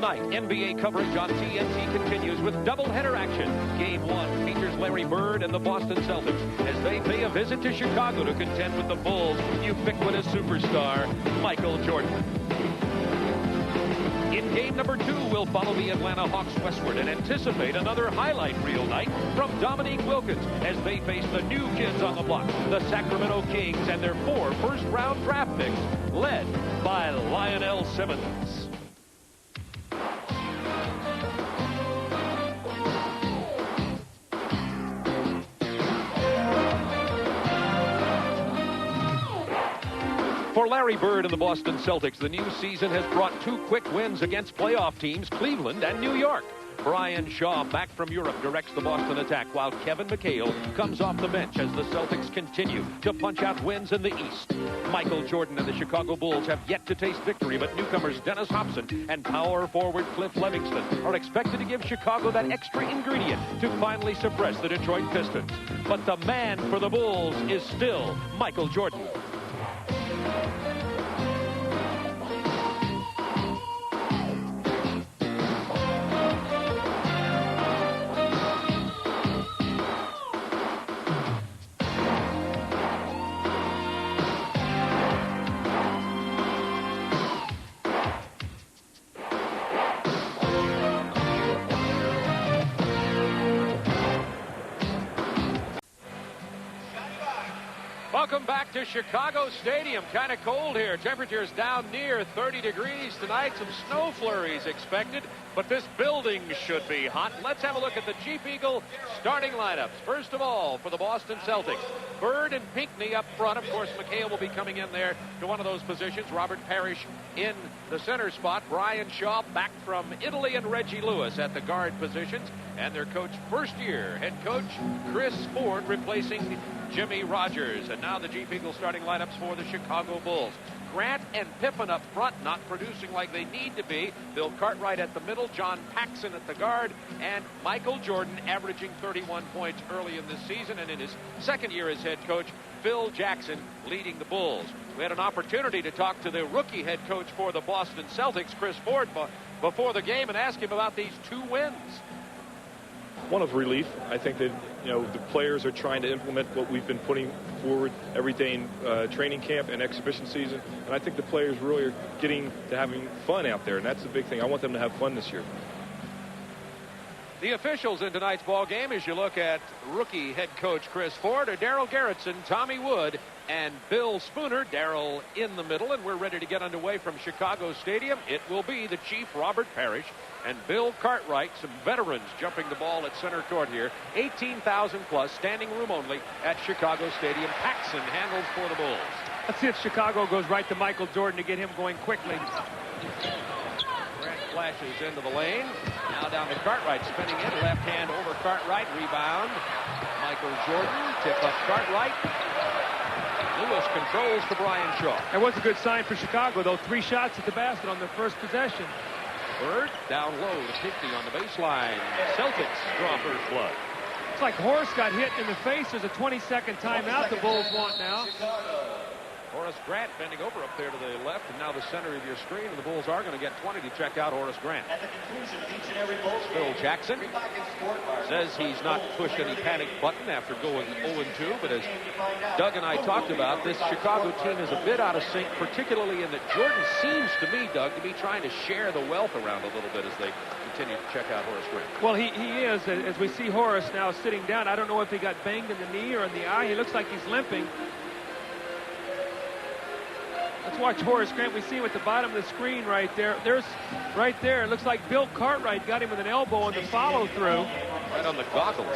Tonight, NBA coverage on TNT continues with doubleheader action. Game 1 features Larry Bird and the Boston Celtics as they pay a visit to Chicago to contend with the Bulls' ubiquitous superstar, Michael Jordan. In game number 2, we'll follow the Atlanta Hawks westward and anticipate another highlight reel night from Dominique Wilkins as they face the new kids on the block, the Sacramento Kings, and their 4 first-round draft picks, led by Lionel Simmons. For Larry Bird and the Boston Celtics, the new season has brought 2 quick wins against playoff teams, Cleveland and New York. Brian Shaw, back from Europe, directs the Boston attack, while Kevin McHale comes off the bench as the Celtics continue to punch out wins in the East. Michael Jordan and the Chicago Bulls have yet to taste victory, but newcomers Dennis Hobson and power forward Cliff Livingston are expected to give Chicago that extra ingredient to finally suppress the Detroit Pistons. But the man for the Bulls is still Michael Jordan. Welcome back to Chicago Stadium. Kind of cold here. Temperatures down near 30 degrees tonight. Some snow flurries expected, but this building should be hot. Let's have a look at the Chief Eagle starting lineups. First of all, for the Boston Celtics, Bird and Pinckney up front. Of course, McHale will be coming in there to one of those positions. Robert Parrish in the center spot. Brian Shaw back from Italy, and Reggie Lewis at the guard positions. And their coach, first-year head coach Chris Ford, replacing Jimmy Rogers. And now the Chief Eagle starting lineups for the Chicago Bulls. Grant and Pippen up front, not producing like they need to be. Bill Cartwright at the middle, John Paxson at the guard, and Michael Jordan averaging 31 points early in this season. And in his second year as head coach, Phil Jackson leading the Bulls. We had an opportunity to talk to the rookie head coach for the Boston Celtics, Chris Ford, before the game and ask him about these 2 wins. One of relief. I think that, the players are trying to implement what we've been putting forward every day in training camp and exhibition season. And I think the players really are getting to having fun out there, and that's the big thing. I want them to have fun this year. The officials in tonight's ball game, as you look at rookie head coach Chris Ford, are Darryl Garretson, Tommy Wood, and Bill Spooner. Darryl in the middle, and we're ready to get underway from Chicago Stadium. It will be the Chief, Robert Parrish, and Bill Cartwright, some veterans jumping the ball at center court here. 18,000 plus, standing room only at Chicago Stadium. Paxson handles for the Bulls. Let's see if Chicago goes right to Michael Jordan to get him going quickly. Grant flashes into the lane. Now down to Cartwright, spinning in, left hand over Cartwright, rebound. Michael Jordan, tip up Cartwright. Lewis controls to Brian Shaw. That was a good sign for Chicago, though. 3 shots at the basket on their first possession. Bird down low to Pinckney on the baseline. Celtics draw first blood. It's like Horace got hit in the face. There's a 20-second timeout the Bulls want now. Horace Grant bending over up there to the left, and now the center of your screen, and the Bulls are going to get 20 to check out Horace Grant. Phil Jackson says he's not pushed any panic button after going 0-2, but as Doug and I talked about, this Chicago team is a bit out of sync, particularly in that Jordan seems to me, Doug, to be trying to share the wealth around a little bit as they continue to check out Horace Grant. Well, he is, as we see Horace now sitting down. I don't know if he got banged in the knee or in the eye. He looks like he's limping. Let's watch Horace Grant. We see him at the bottom of the screen right there. Right there. It looks like Bill Cartwright got him with an elbow on the follow-through. Right on the goggles.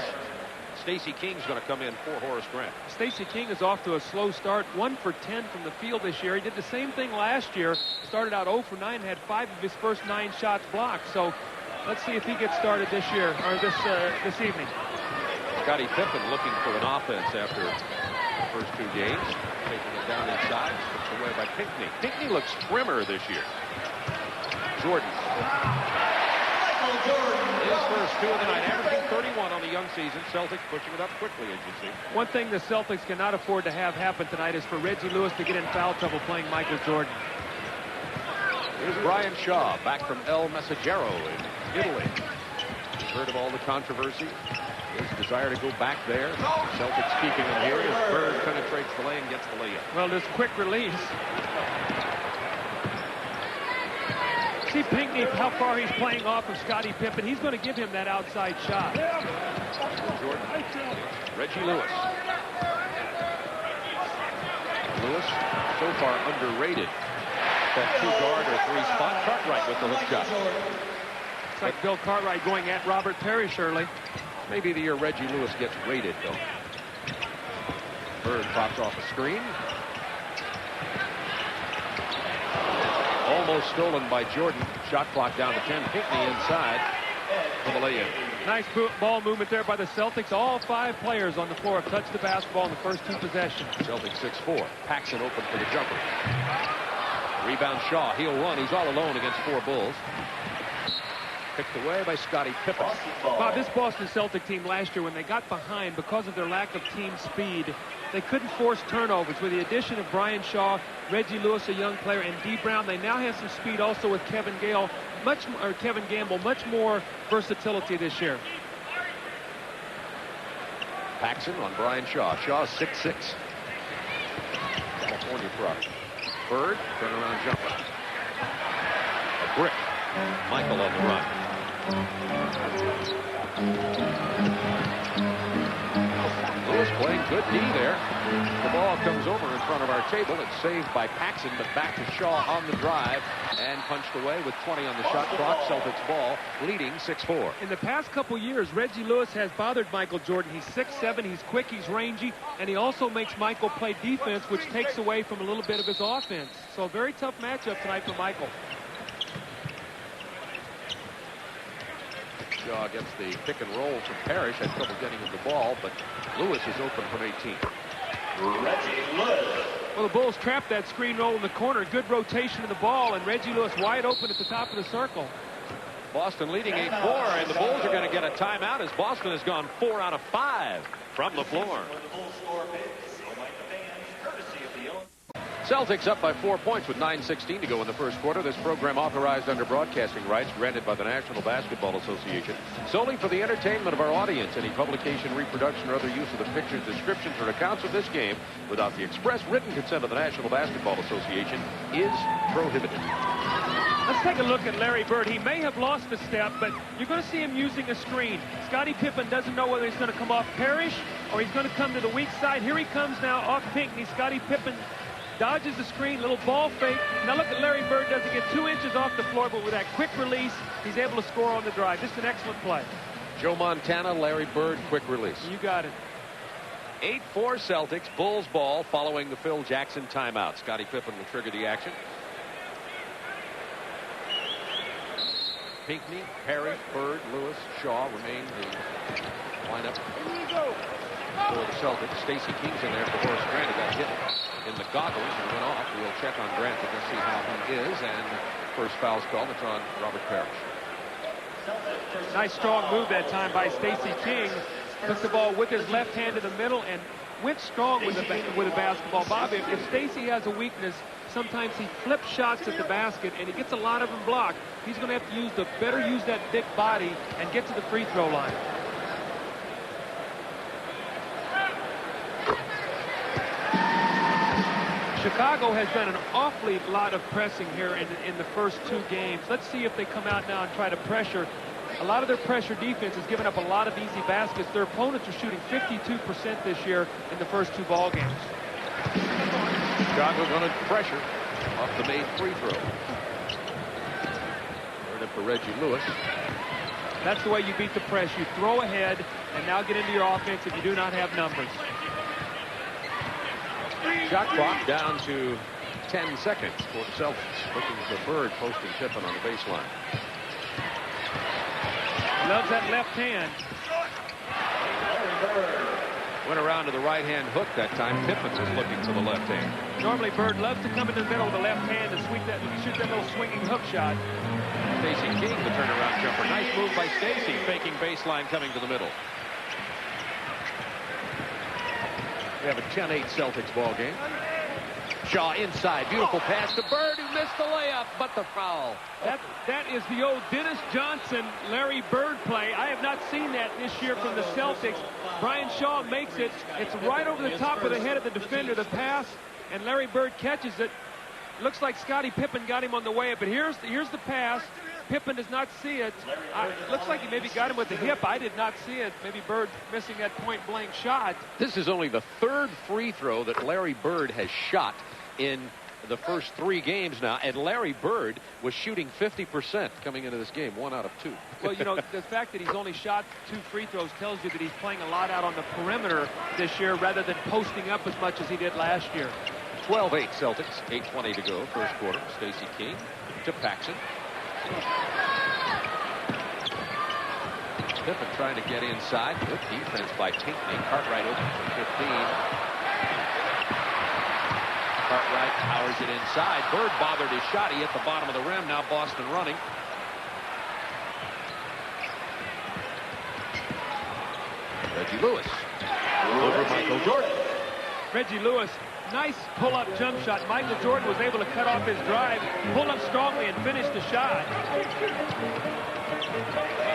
Stacey King's going to come in for Horace Grant. Stacey King is off to a slow start. 1 for 10 from the field this year. He did the same thing last year. Started out 0 for 9 and had 5 of his first 9 shots blocked. So let's see if he gets started this year, or this evening. Scottie Pippen looking for an offense after the first 2 games. Taking it down inside. Stripped away by Pinckney. Pinckney looks trimmer this year. Jordan. Michael Jordan. His first 2 of the night, averaging 31 on the young season. Celtics pushing it up quickly, as you see. One thing the Celtics cannot afford to have happen tonight is for Reggie Lewis to get in foul trouble playing Michael Jordan. Here's Brian Shaw back from El Messaggero in Italy. You've heard of all the controversy. His desire to go back there. Celtics keeping him here as Bird penetrates the lane, gets the layup. Well, this quick release. See Pinckney, how far he's playing off of Scottie Pippen. He's going to give him that outside shot. Jordan. Reggie Lewis. Lewis, so far underrated. That 2-guard or 3-spot. Cartwright with the hook shot. It's like Bill Cartwright going at Robert Parrish early. Maybe the year Reggie Lewis gets rated, though. Bird pops off a screen. Almost stolen by Jordan. Shot clock down to 10. Pinckney inside for the lay-in. Nice ball movement there by the Celtics. All 5 players on the floor have touched the basketball in the first 2 possessions. Celtics 6-4. Paxson open for the jumper. Rebound Shaw. He'll run. He's all alone against 4 Bulls. Picked away by Scottie Pippen. Bob, this Boston Celtic team last year, when they got behind because of their lack of team speed, they couldn't force turnovers. With the addition of Brian Shaw, Reggie Lewis, a young player, and D. Brown, they now have some speed also with Kevin Gamble, much more versatility this year. Paxson on Brian Shaw. Shaw's 6'6". California product. Bird, turnaround jumper. A brick. Michael on the run. Lewis playing good D there. The ball comes over in front of our table. It's saved by Paxson, but back to Shaw on the drive and punched away with 20 on the shot clock. Celtics ball leading 6-4. In the past couple years, Reggie Lewis has bothered Michael Jordan. He's 6'7", he's quick, he's rangy, and he also makes Michael play defense, which takes away from a little bit of his offense. So a very tough matchup tonight for Michael. Shaw gets the pick and roll from Parrish. Had trouble getting him the ball, but Lewis is open from 18. Well, the Bulls trapped that screen roll in the corner. Good rotation of the ball, and Reggie Lewis wide open at the top of the circle. Boston leading 8-4, and the Bulls are going to get a timeout as Boston has gone 4 out of 5 from the floor. Celtics up by 4 points with 9:16 to go in the first quarter. This program authorized under broadcasting rights granted by the National Basketball Association solely for the entertainment of our audience. Any publication, reproduction, or other use of the pictures, descriptions, or accounts of this game without the express written consent of the National Basketball Association is prohibited. Let's take a look at Larry Bird. He may have lost a step, but you're going to see him using a screen. Scottie Pippen doesn't know whether he's going to come off Parrish or he's going to come to the weak side. Here he comes now off Pinckney. Scottie Pippen dodges the screen, little ball fake. Now look at Larry Bird, doesn't get 2 inches off the floor, but with that quick release, he's able to score on the drive. Just an excellent play. Joe Montana, Larry Bird, quick release. You got it. 8-4 Celtics, Bulls ball following the Phil Jackson timeout. Scottie Pippen will trigger the action. Pinckney, Parrish, Bird, Lewis, Shaw remain the lineup for the Celtics. Stacey King's in there for Horace Grant. He got hit in the goggles and went off. We'll check on Grant to just see how he is. And first foul's called. It's on Robert Parrish. Nice strong move that time by Stacey King. Took the ball with his left hand to the middle and went strong with the basketball. Bob, if Stacey has a weakness, sometimes he flips shots at the basket and he gets a lot of them blocked. He's going to have to better use that big body and get to the free throw line. Chicago has done an awfully lot of pressing here in the first 2 games. Let's see if they come out now and try to pressure. A lot of their pressure defense has given up a lot of easy baskets. Their opponents are shooting 52% this year in the first 2 ball games. Chicago going to pressure off the made free throw. Right up for Reggie Lewis. That's the way you beat the press. You throw ahead and now get into your offense if you do not have numbers. Shot clock down to 10 seconds for the Celtics. Looking for Bird posting Pippen on the baseline. Loves that left hand. Went around to the right-hand hook that time. Pippen was looking for the left hand. Normally Bird loves to come in the middle with the left hand and shoot that little swinging hook shot. Stacey King, the turnaround jumper. Nice move by Stacey, faking baseline coming to the middle. We have a 10-8 Celtics ball game. Shaw inside. Beautiful pass to Bird, who missed the layup, but the foul. That is the old Dennis Johnson, Larry Bird play. I have not seen that this year from the Celtics. Brian Shaw makes it. It's right over the top of the head of the defender, the pass, and Larry Bird catches it. Looks like Scottie Pippen got him on the way up, but here's the pass. Pippen does not see it. Looks like he maybe got him with the hip. I did not see it. Maybe Bird missing that point-blank shot. This is only the third free throw that Larry Bird has shot in the first 3 games now, and Larry Bird was shooting 50% coming into this game, 1 out of 2. Well, you know, the fact that he's only shot 2 free throws tells you that he's playing a lot out on the perimeter this year rather than posting up as much as he did last year. 12-8 Celtics, 8:20 to go, first quarter. Stacey King to Paxson. Pippen trying to get inside. Good defense by Pinckney. Cartwright open for 15. Cartwright powers it inside. Bird bothered his shot. He hit the bottom of the rim. Now Boston running. Reggie Lewis over Michael Jordan. Reggie Lewis, nice pull-up jump shot. Michael Jordan was able to cut off his drive, pull up strongly, and finish the shot.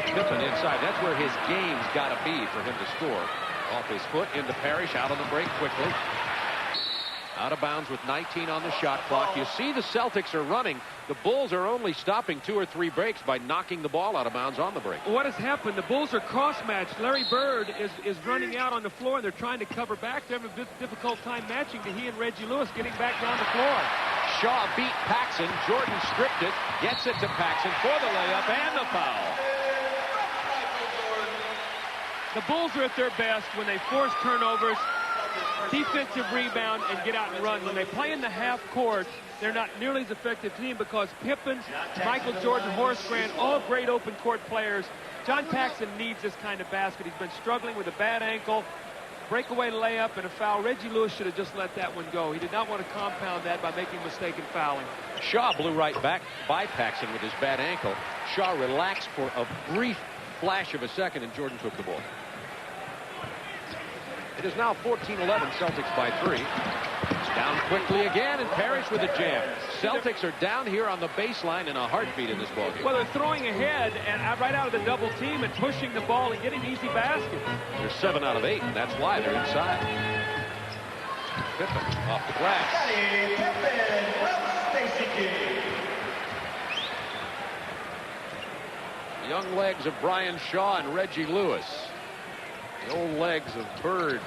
Pippen inside. That's where his game's got to be for him to score. Off his foot into Parrish. Out on the break quickly. Out of bounds with 19 on the shot clock. You see the Celtics are running. The Bulls are only stopping 2 or 3 breaks by knocking the ball out of bounds on the break. What has happened? The Bulls are cross-matched. Larry Bird is running out on the floor, and they're trying to cover back. They're having a difficult time matching to he and Reggie Lewis getting back down the floor. Shaw beat Paxson. Jordan stripped it. Gets it to Paxson for the layup and the foul. The Bulls are at their best when they force turnovers, defensive rebound, and get out and run. When they play in the half court, they're not nearly as effective team because Pippen, Michael Jordan, Horace Grant, all great open court players. John Paxson needs this kind of basket. He's been struggling with a bad ankle, breakaway layup, and a foul. Reggie Lewis should have just let that one go. He did not want to compound that by making a mistake in fouling. Shaw blew right back by Paxson with his bad ankle. Shaw relaxed for a brief flash of a second, and Jordan took the ball. It is now 14-11, Celtics by 3. It's down quickly again, and Parrish with a jam. Celtics are down here on the baseline in a heartbeat in this ballgame. Well, they're throwing ahead and right out of the double team and pushing the ball and getting easy baskets. They're 7 out of 8, and that's why they're inside. Pippen off the glass. The young legs of Brian Shaw and Reggie Lewis. The old legs of Bird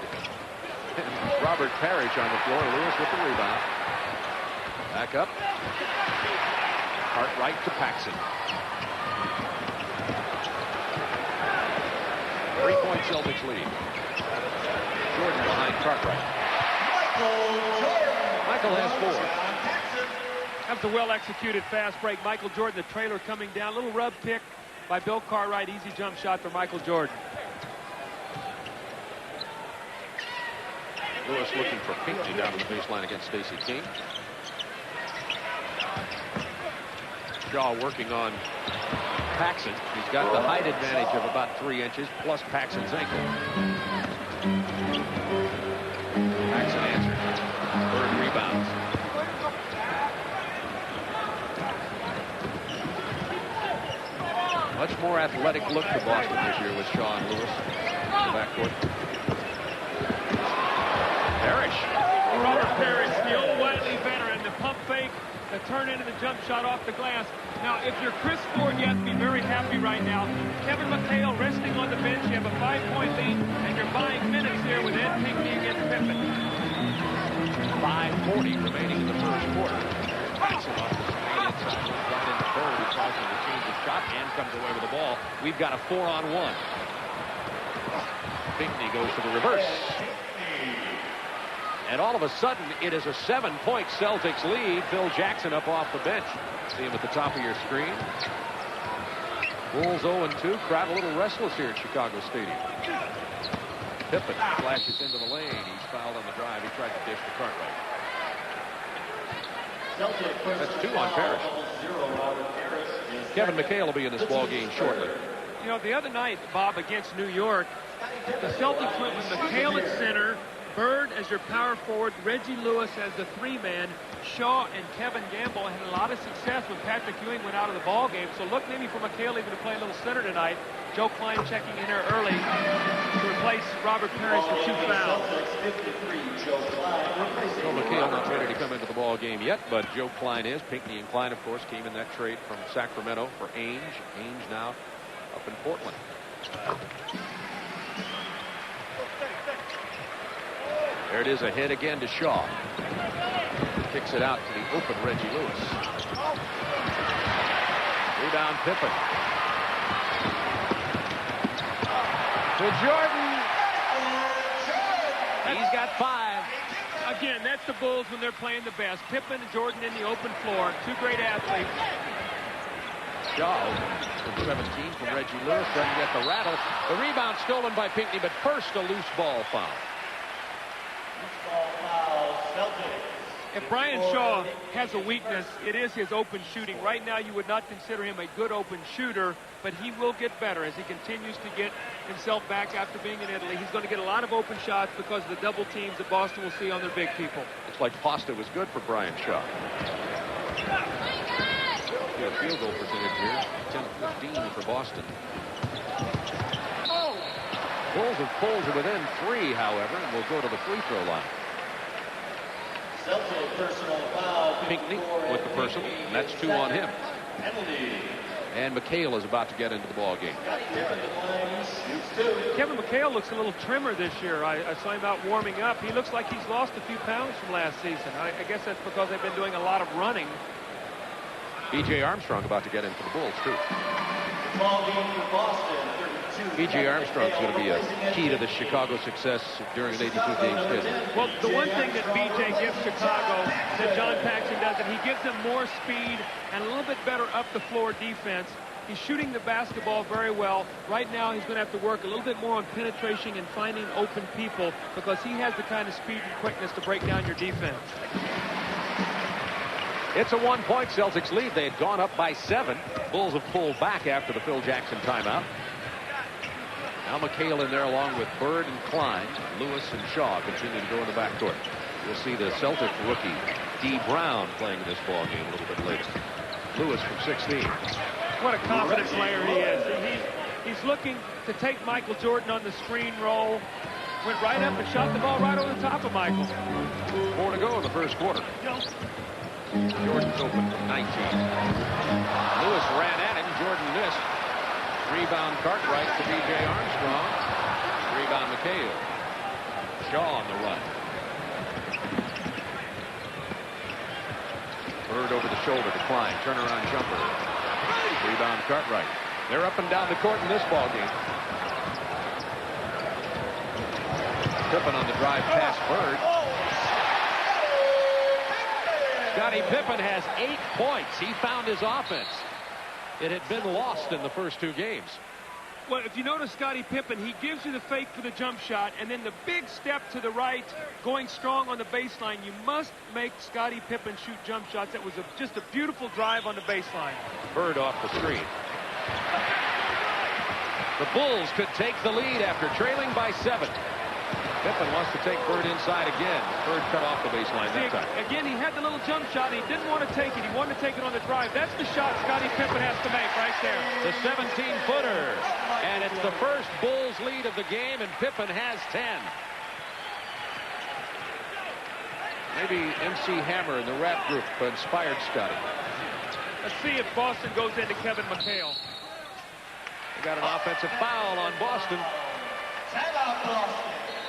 and Robert Parrish on the floor. Lewis with the rebound. Back up. Cartwright to Paxson. 3-point Celtics lead. Jordan behind Cartwright. Michael has 4. That's a well-executed fast break. Michael Jordan, the trailer coming down. Little rub pick by Bill Cartwright. Easy jump shot for Michael Jordan. Lewis looking for Pinckney down to the baseline against Stacey King. Shaw working on Paxson. He's got the height advantage of about 3 inches plus Paxson's ankle. Paxson answers. Bird rebounds. Much more athletic look to Boston this year with Shaw and Lewis in the backcourt. Parrish. Robert Parrish, the old Wiley veteran, the pump fake, the turn into the jump shot off the glass. Now, if you're Chris Ford, you have to be very happy right now. Kevin McHale resting on the bench. You have a 5-point lead, and you're buying minutes here with Ed Pinckney against Pippen. 5:40 remaining in the first quarter. Paxson off the screen inside. Right into Bird, who causes him to change his shot and comes away with the ball. We've got a 4-on-1. Pinckney goes to the reverse. And all of a sudden, it is a 7-point Celtics lead. Phil Jackson up off the bench. See him at the top of your screen. Bulls 0-2. Crowd a little restless here at Chicago Stadium. Pippen flashes into the lane. He's fouled on the drive. He tried to dish to Cartwright. That's 2 on Parrish. Kevin McHale will be in this ball game shortly. You know, the other night, Bob, against New York, the Celtics went with McHale at center, Bird as your power forward, Reggie Lewis as the 3-man. Shaw and Kevin Gamble had a lot of success when Patrick Ewing went out of the ball game. So look maybe for McHale even to play a little center tonight. Joe Klein checking in there early to replace Robert Parrish for 2 fouls. Joe McHale not ready to come into the ball game yet, but Joe Klein is. Pinckney and Klein, of course, came in that trade from Sacramento for Ainge. Ainge now up in Portland. There it is, a hit again to Shaw. Kicks it out to the open Reggie Lewis. Rebound Pippen. To Jordan. He's got 5. Again, that's the Bulls when they're playing the best. Pippen and Jordan in the open floor. 2 great athletes. Shaw from 17 from Reggie Lewis. Doesn't get the rattle. The rebound stolen by Pinckney, but first a loose ball foul. If Brian Shaw has a weakness, it is his open shooting. Right now, you would not consider him a good open shooter, but he will get better as he continues to get himself back after being in Italy. He's going to get a lot of open shots because of the double teams that Boston will see on their big people. Looks like Pasta was good for Brian Shaw. Good field goal percentage here, 10-15 for Boston. Bulls have pulled to within 3, however, and will go to the free throw line. Pinckney with the personal, and that's 2 on him. And McHale is about to get into the ball game. Kevin McHale looks a little trimmer this year. I saw him out warming up. He looks like he's lost a few pounds from last season. I guess that's because they've been doing a lot of running. B.J. Armstrong about to get into the Bulls, too. B.J. Armstrong's going to be a key to the Chicago success during an 82-game schedule. Well, the one thing that B.J. gives Chicago that John Paxson doesn't, he gives them more speed and a little bit better up-the-floor defense. He's shooting the basketball very well. Right now, he's going to have to work a little bit more on penetration and finding open people because he has the kind of speed and quickness to break down your defense. It's a 1-point Celtics lead. They had gone up by 7. Bulls have pulled back after the Phil Jackson timeout. Now McHale in there along with Bird and Klein. Lewis and Shaw continue to go in the backcourt. We'll see the Celtic rookie D. Brown playing this ball game a little bit later. Lewis from 16. What a confident player he is. He's looking to take Michael Jordan on the screen roll. Went right up and shot the ball right over the top of Michael. 4 to go in the first quarter. Jordan's open from 19. Lewis ran at him. Jordan missed. Rebound Cartwright to B.J. Armstrong. Rebound McHale. Shaw on the run. Bird over the shoulder to Klein. Turnaround jumper. Rebound Cartwright. They're up and down the court in this ball game. Pippen on the drive past Bird. Scottie Pippen has 8 points. He found his offense. It had been lost in the first 2 games. Well, if you notice Scottie Pippen, he gives you the fake for the jump shot, and then the big step to the right, going strong on the baseline. You must make Scottie Pippen shoot jump shots. That was just a beautiful drive on the baseline. Bird off the screen. The Bulls could take the lead after trailing by 7. Pippen wants to take Bird inside again. Bird cut off the baseline that time. Again, he had the little jump shot, and he didn't want to take it. He wanted to take it on the drive. That's the shot Scottie Pippen has to make right there. The 17-footer. And it's the first Bulls lead of the game, and Pippen has 10. Maybe MC Hammer and the rap group inspired Scottie. Let's see if Boston goes into Kevin McHale. They got an offensive foul on Boston.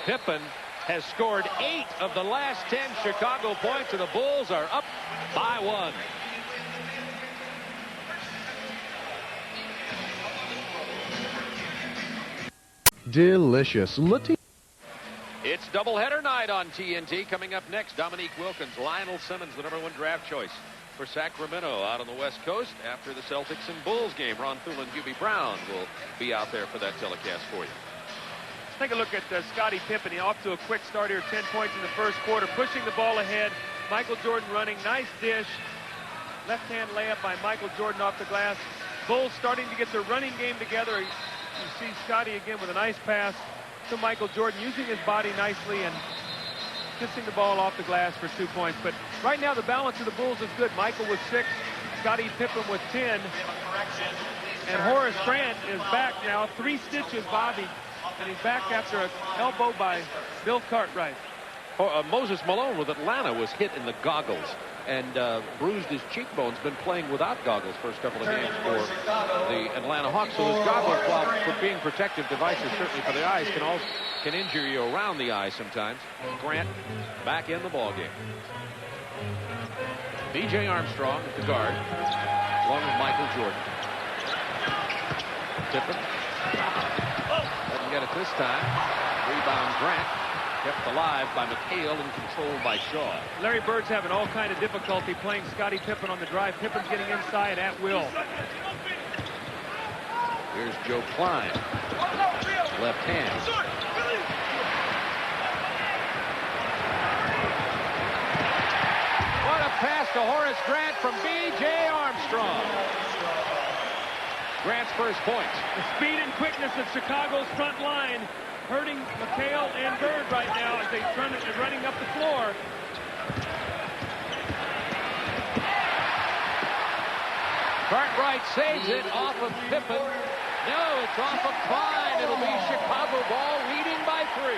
Pippen has scored 8 of the last 10 Chicago points, and the Bulls are up by 1. Delicious. It's doubleheader night on TNT. Coming up next, Dominique Wilkins, Lionel Simmons, the #1 draft choice for Sacramento out on the West Coast after the Celtics and Bulls game. Ron Thulin, Hubie Brown will be out there for that telecast for you. Take a look at Scottie Pippen. He's off to a quick start here, 10 points in the first quarter, pushing the ball ahead. Michael Jordan running, nice dish. Left-hand layup by Michael Jordan off the glass. Bulls starting to get their running game together. You see Scottie again with a nice pass to Michael Jordan, using his body nicely, and kissing the ball off the glass for 2 points. But right now, the balance of the Bulls is good. Michael with 6, Scottie Pippen with 10, and Horace Grant is back now. 3 stitches, Bobby, and he's back after an elbow by Bill Cartwright. Moses Malone with Atlanta was hit in the goggles and bruised his cheekbones. Been playing without goggles first couple of games for the Atlanta Hawks. So his goggles, while for being protective devices certainly for the eyes, can injure you around the eye sometimes. Grant back in the ball game. B.J. Armstrong at the guard, along with Michael Jordan. Pippen doesn't get it this time. Rebound Grant. Kept alive by McHale and controlled by Shaw. Larry Bird's having all kind of difficulty playing Scottie Pippen on the drive. Pippen's getting inside at will. Here's Joe Klein. Left hand. What a pass to Horace Grant from B.J. Armstrong. Grant's first point. The speed and quickness of Chicago's front line hurting McHale and Bird right now as they're running up the floor. Cartwright saves it off of Pippen. No, it's off of Klein. It'll be Chicago ball, leading by 3.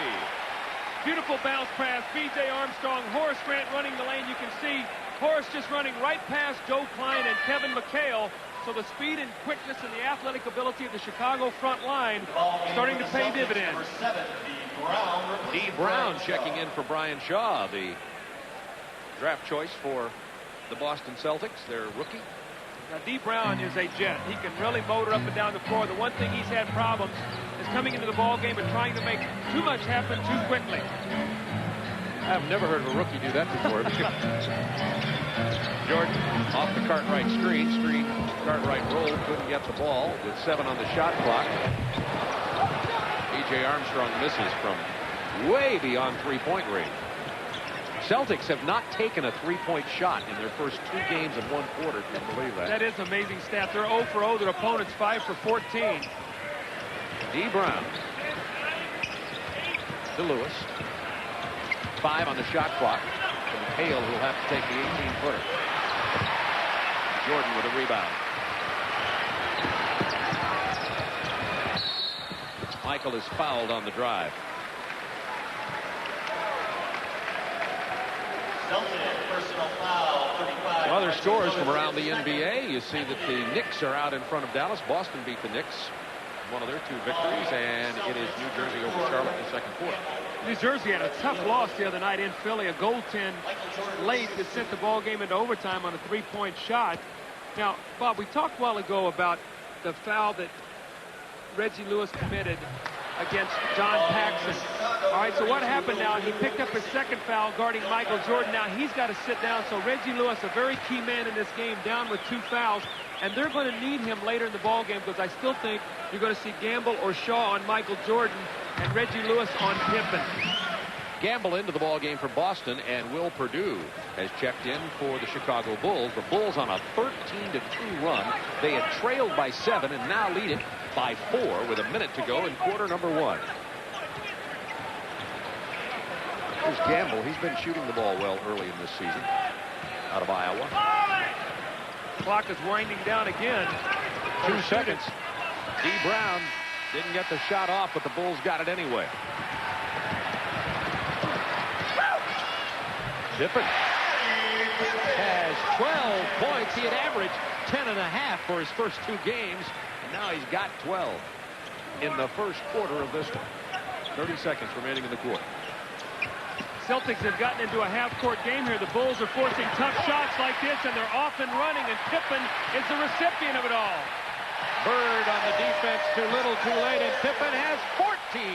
Beautiful bounce pass. B.J. Armstrong, Horace Grant running the lane. You can see Horace just running right past Joe Klein and Kevin McHale. So the speed and quickness and the athletic ability of the Chicago front line starting to pay dividends. Dee Brown checking in for Brian Shaw, the draft choice for the Boston Celtics, their rookie. Now, Dee Brown is a jet. He can really motor up and down the floor. The one thing he's had problems is coming into the ball game and trying to make too much happen too quickly. I've never heard of a rookie do that before. Jordan off the Cartwright screen. Cartwright rolled, couldn't get the ball with 7 on the shot clock. B.J. Armstrong misses from way beyond three-point range. Celtics have not taken a three-point shot in their first 2 games of 1 quarter. Can you believe that? That is an amazing stat. They're 0 for 0. Their opponent's 5 for 14. Dee Brown to Lewis. 5 on the shot clock. And Hale will have to take the 18-footer. Jordan with a rebound. Michael is fouled on the drive. Other scores from around the NBA. You see that the Knicks are out in front of Dallas. Boston beat the Knicks, one of their 2 victories, and it is New Jersey over Charlotte in the second quarter. New Jersey had a tough loss the other night in Philly. A goaltend late that sent the ball game into overtime on a 3-point shot. Now, Bob, we talked a while ago about the foul that Reggie Lewis committed against John Paxson. All right, so what happened now? He picked up his second foul guarding Michael Jordan. Now he's got to sit down. So Reggie Lewis, a very key man in this game, down with 2 fouls. And they're going to need him later in the ball game because I still think you're going to see Gamble or Shaw on Michael Jordan and Reggie Lewis on Pippen. Gamble into the ball game for Boston, and Will Perdue has checked in for the Chicago Bulls. The Bulls on a 13-2 run. They had trailed by 7 and now lead it by 4 with a minute to go in quarter number 1. Here's Gamble. He's been shooting the ball well early in this season out of Iowa. Clock is winding down again. 2 seconds. Dee Brown didn't get the shot off, but the Bulls got it anyway. Pippen has 12 points. He had averaged 10.5 for his first 2 games, and now he's got 12 in the first quarter of this one. 30 seconds remaining in the quarter. Celtics have gotten into a half-court game here. The Bulls are forcing tough shots like this, and they're off and running, and Pippen is the recipient of it all. Bird on the defense, too little, too late, and Pippen has 14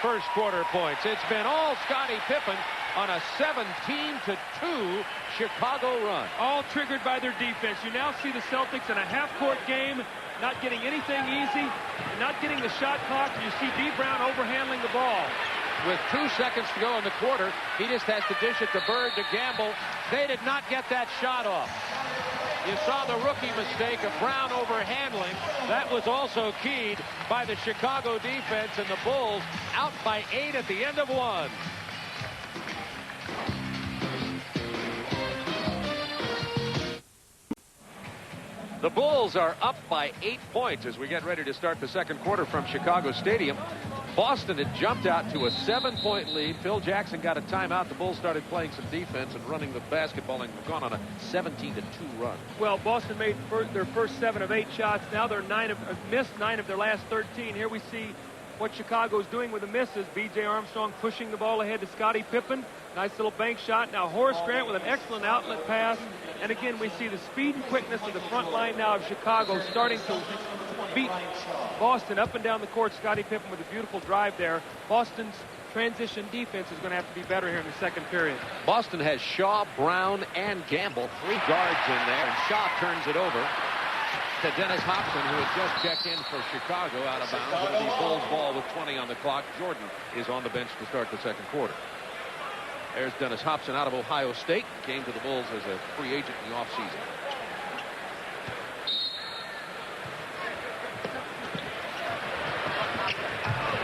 first quarter points. It's been all Scottie Pippen on a 17-2 Chicago run. All triggered by their defense. You now see the Celtics in a half-court game, not getting anything easy, not getting the shot clock. You see Dee Brown overhandling the ball. With 2 seconds to go in the quarter, he just has to dish it to Bird to Gamble. They did not get that shot off. You saw the rookie mistake of Brown overhandling. That was also keyed by the Chicago defense, and the Bulls out by 8 at the end of 1. The Bulls are up by 8 points as we get ready to start the second quarter from Chicago Stadium. Boston had jumped out to a 7-point lead. Phil Jackson got a timeout. The Bulls started playing some defense and running the basketball and gone on a 17-2 run. Well, Boston made their first 7 of 8 shots. Now they're missed 9 of their last 13. Here we see what Chicago's doing with the misses. B.J. Armstrong pushing the ball ahead to Scottie Pippen. Nice little bank shot. Now Horace Grant with an excellent outlet pass. And again, we see the speed and quickness of the front line now of Chicago starting to beat Boston up and down the court. Scottie Pippen with a beautiful drive there. Boston's transition defense is going to have to be better here in the second period. Boston has Shaw, Brown, and Gamble. 3 guards in there, and Shaw turns it over to Dennis Hobson, who had just checked in for Chicago out of bounds. It'll be Bulls ball with 20 on the clock. Jordan is on the bench to start the second quarter. There's Dennis Hobson out of Ohio State. Came to the Bulls as a free agent in the offseason.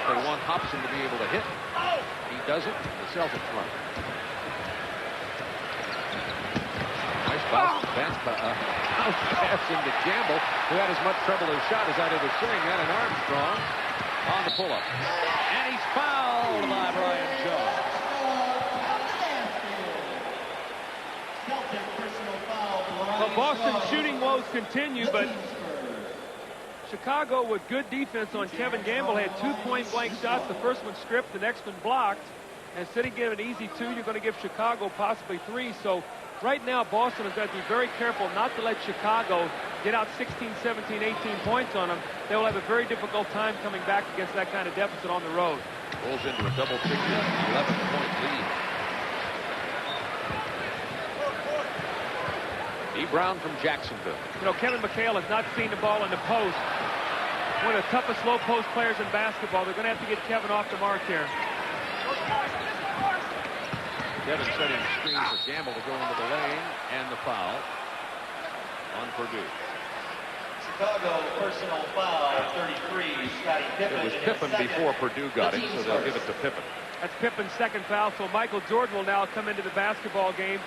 They want Hobson to be able to hit. He doesn't. The Celtics run. Nice bounce pass into Gamble, who had as much trouble as shot as I'd ever seen. That and Armstrong on the pull-up. And he's fouled by Brian Jones. Well, Boston's shooting woes continue, but Chicago with good defense on Kevin Gamble had 2 point-blank shots. The first one stripped, the next one blocked. And instead of giving an easy 2, you're going to give Chicago possibly 3. So right now, Boston has got to be very careful not to let Chicago get out 16, 17, 18 points on them. They will have a very difficult time coming back against that kind of deficit on the road. Rolls into a double-figure 11-point lead. E. Brown from Jacksonville. You know, Kevin McHale has not seen the ball in the post. One of the toughest low post players in basketball. They're going to have to get Kevin off the mark here. Kevin setting the screen for Gamble to go into the lane, and the foul on Purdue. Chicago personal foul, 33, Scottie Pippen. It was Pippen before Purdue got him, so they'll give it to Pippen. That's Pippen's second foul, so Michael Jordan will now come into the basketball game.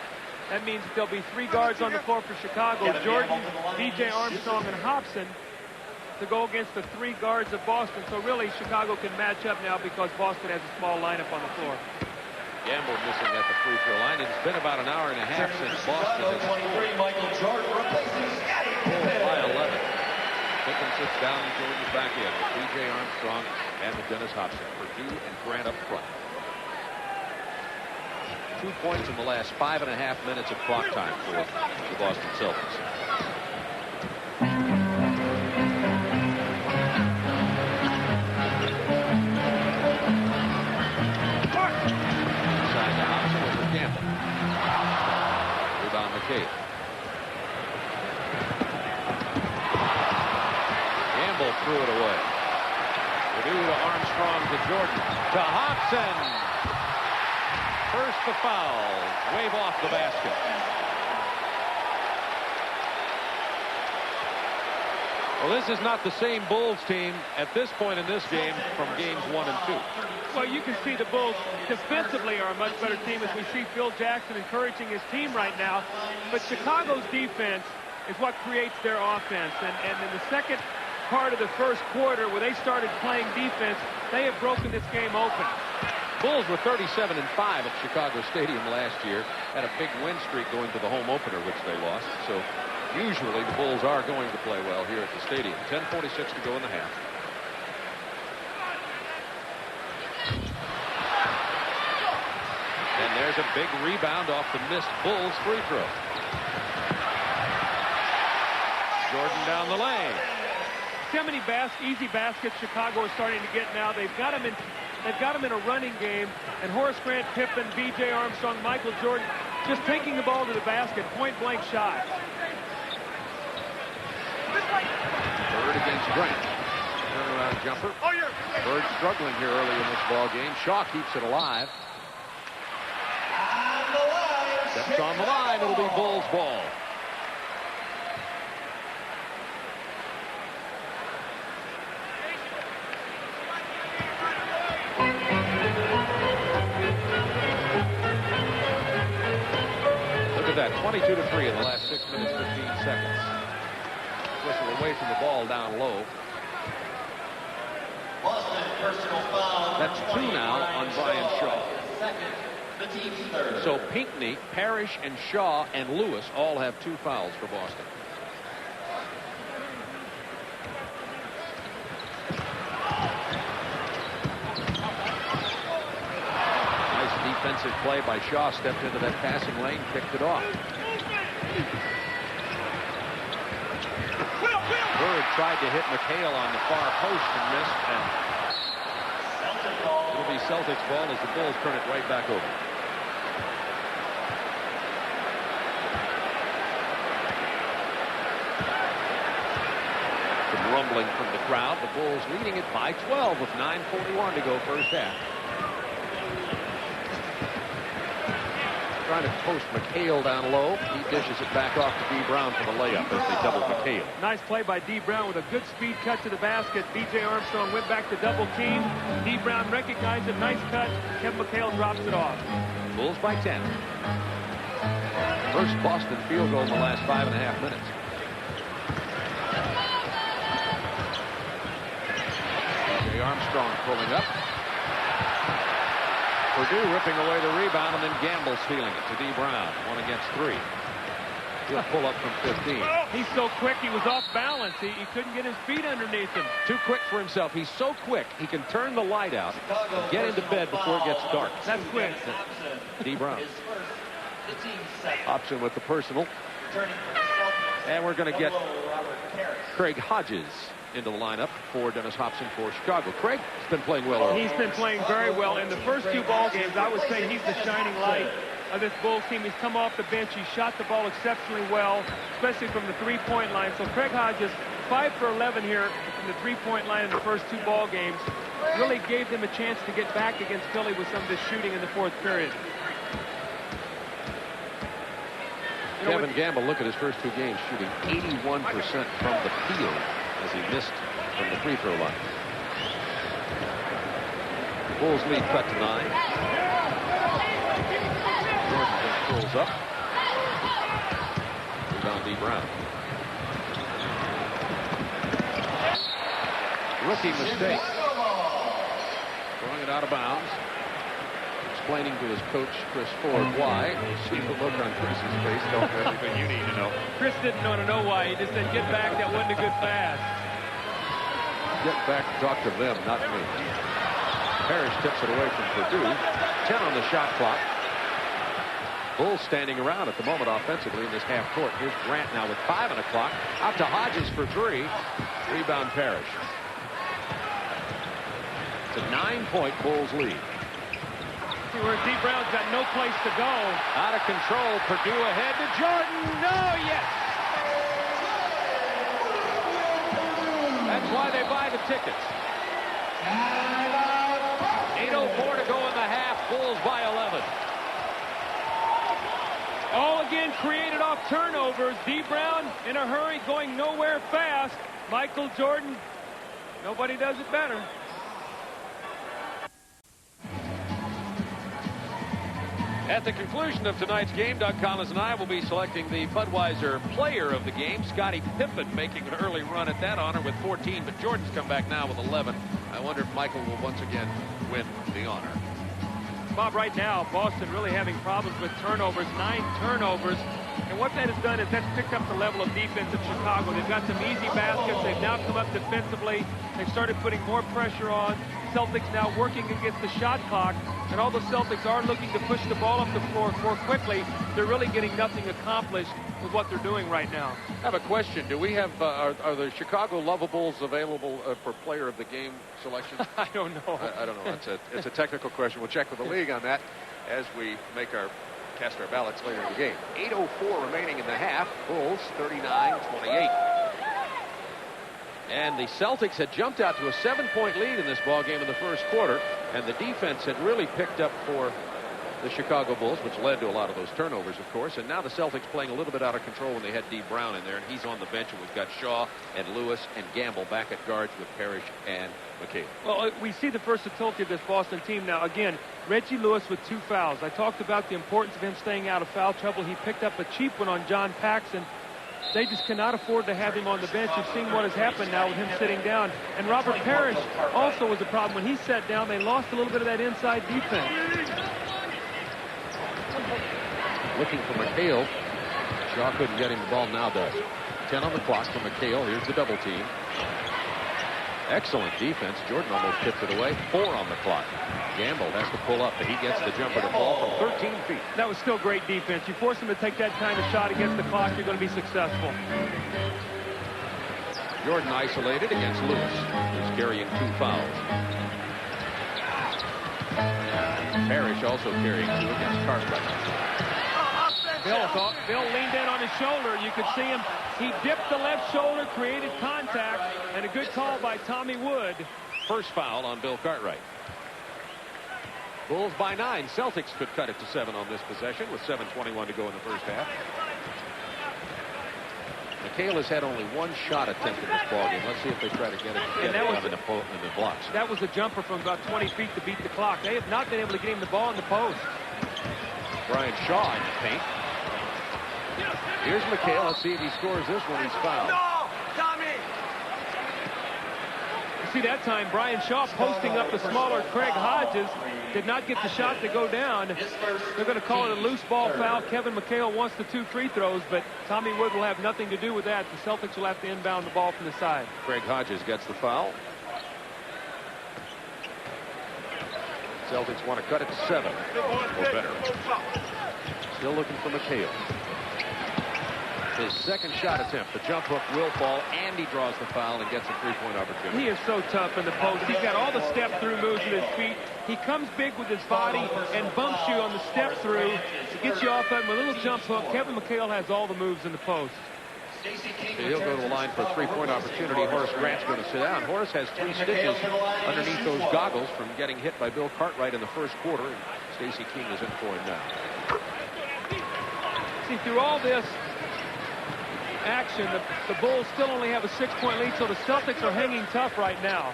That means that there'll be 3 guards on the floor for Chicago. Jordan, B.J. Armstrong, and Hobson to go against the 3 guards of Boston. So really, Chicago can match up now because Boston has a small lineup on the floor. Gamble missing at the free throw line. It's been about an hour and a half since Boston has 23, Michael Jordan replaces Scottie Pippen. by 11. Pippen sits down and Jordan's back in with B.J. Armstrong and with Dennis Hobson. Purdue and Grant up front. 2 points in the last 5.5 minutes of clock time for the Boston Celtics. Inside to Hobson over Gamble. Rebound McCabe. Gamble threw it away. Purdue to Armstrong to Jordan to Hobson. First the foul, wave off the basket. Well, this is not the same Bulls team at this point in this game from games 1 and 2. Well, you can see the Bulls defensively are a much better team as we see Phil Jackson encouraging his team right now. But Chicago's defense is what creates their offense. And in the second part of the first quarter, where they started playing defense, they have broken this game open. Bulls were 37-5 at Chicago Stadium last year. Had a big win streak going to the home opener, which they lost. So usually the Bulls are going to play well here at the stadium. 10:46 to go in the half. And there's a big rebound off the missed Bulls free throw. Jordan down the lane. See how many easy baskets Chicago is starting to get now. They've got them in a running game, and Horace Grant, Pippen, B.J. Armstrong, Michael Jordan just taking the ball to the basket, point-blank shots. Bird against Grant. Turnaround jumper. Bird struggling here early in this ball game. Shaw keeps it alive. Steps on the line. It'll be Bulls ball. Look at that, 22-3 in the last 6 minutes, 15 seconds. whistle away from the ball down low. Boston personal foul. That's 2 now on Brian Shaw. Second, the team's third. So Pinckney, Parrish, and Shaw and Lewis all have 2 fouls for Boston. Nice defensive play by Shaw. Stepped into that passing lane, kicked it off. Bird tried to hit McHale on the far post and missed. And it'll be Celtics ball as the Bulls turn it right back over. Some rumbling from the crowd. The Bulls leading it by 12 with 9:41 to go first half. Trying to post McHale down low. He dishes it back off to D. Brown for the layup as they double McHale. Nice play by D. Brown with a good speed cut to the basket. B.J. Armstrong went back to double team. D. Brown recognized it. Nice cut. Kevin McHale drops it off. Bulls by 10. First Boston field goal in the last 5.5 minutes. B.J. Armstrong pulling up. Purdue ripping away the rebound, and then Gamble stealing it to D. Brown. 1 against 3. He'll pull up from 15. He's so quick, he was off balance. He couldn't get his feet underneath him. Too quick for himself. He's so quick, he can turn the light out and get into bed before it gets dark. That's quick. D. Brown. His first, the team's second. Option with the personal. Returning for the Celtics, And we're going to get Robert Parrish. Craig Hodges into the lineup for Dennis Hobson for Chicago. Craig has been playing well early. He's been playing very well. In the first 2 ball games, I would say he's the shining light of this Bulls team. He's come off the bench. He shot the ball exceptionally well, especially from the 3-point line. So Craig Hodges, 5 for 11 here from the 3-point line in the first 2 ball games. Really gave them a chance to get back against Philly with some of this shooting in the 4th period. Kevin Gamble, look at his first 2 games, shooting 81% from the field as he missed from the free throw line. The Bulls lead cut to 9. Jordan pulls up. Rebound D. Brown. Rookie mistake. Throwing it out of bounds. Explaining to his coach, Chris Ford, why. See the look on Chris's face. Don't know everything you need to know. Chris didn't want to know why. He just said, get back. That wasn't a good pass. Get back, talk to them, not me. Parrish tips it away from Purdue. 10 on the shot clock. Bulls standing around at the moment offensively in this half court. Here's Grant now with 5 on the clock. Out to Hodges for 3. Rebound Parrish. It's a 9-point Bulls lead. See where D. Brown's got no place to go. Out of control. Purdue ahead to Jordan. No, yes. That's why they buy the tickets. 8:04 to go in the half. Bulls by 11. All again created off turnovers. D. Brown in a hurry, going nowhere fast. Michael Jordan, nobody does it better. At the conclusion of tonight's game, Doug Collins and I will be selecting the Budweiser player of the game. Scottie Pippen making an early run at that honor with 14, but Jordan's come back now with 11. I wonder if Michael will once again win the honor. Bob, right now, Boston really having problems with turnovers, 9 turnovers. And what that has done is that's picked up the level of defense of Chicago. They've got some easy baskets. They've now come up defensively. They've started putting more pressure on. Celtics now working against the shot clock. And although Celtics are looking to push the ball up the floor more quickly, they're really getting nothing accomplished with what they're doing right now. I have a question. Do we have, are the Chicago Lovables available for player of the game selection? I don't know. I don't know. It's a technical question. We'll check with the league on that as we cast our ballots later in the game. 8:04 remaining in the half. Bulls 39-28. And the Celtics had jumped out to a 7-point lead in this ballgame in the first quarter, and the defense had really picked up for the Chicago Bulls, which led to a lot of those turnovers, of course. And now the Celtics playing a little bit out of control when they had D. Brown in there, and he's on the bench, and we've got Shaw and Lewis and Gamble back at guards with Parrish and McHale. Well, we see the versatility of this Boston team now. Again, Reggie Lewis with 2 fouls. I talked about the importance of him staying out of foul trouble. He picked up a cheap one on John Paxson. They just cannot afford to have him on the bench. You've seen what has happened now with him sitting down. And Robert Parrish also was a problem. When he sat down, they lost a little bit of that inside defense. Looking for McHale. Shaw couldn't get him. The ball now does. 10 on the clock for McHale. Here's the double team. Excellent defense. Jordan almost tipped it away. 4 on the clock. Gamble has to pull up, but he gets the jumper to fall from 13 feet. That was still great defense. You force him to take that kind of shot against the clock, you're going to be successful. Jordan isolated against Lewis, who's carrying 2 fouls. Parrish also carrying 2 against Cartwright. Bill leaned in on his shoulder. You could see him. He dipped the left shoulder, created contact, and a good call by Tommy Wood. First foul on Bill Cartwright. Bulls by 9. Celtics could cut it to 7 on this possession with 7:21 to go in the first half. McHale has had only 1 shot attempt in this ballgame. Let's see if they try to get it in the blocks. That was a jumper from about 20 feet to beat the clock. They have not been able to get him the ball in the post. Brian Shaw in the paint. Here's McHale. Let's see if he scores this one. He's fouled. You see that time, Brian Shaw posting up the smaller Craig Hodges. Did not get the shot to go down. They're going to call it a loose ball foul. Kevin McHale wants the 2 free throws, but Tommy Wood will have nothing to do with that. The Celtics will have to inbound the ball from the side. Craig Hodges gets the foul. Celtics want to cut it to 7 or better. Still looking for McHale. His second shot attempt. The jump hook will fall, and he draws the foul and gets a 3-point opportunity. He is so tough in the post. He's got all the step-through moves with his feet. He comes big with his body and bumps you on the step-through. He gets you off that with a little jump hook. Kevin McHale has all the moves in the post. So he'll go to the line for a 3-point opportunity. Horace Grant's going to sit down. Horace has 3 stitches underneath those goggles from getting hit by Bill Cartwright in the first quarter. And Stacey King is in for him now. See, through all this action, the Bulls still only have a 6-point lead, so the Celtics are hanging tough right now.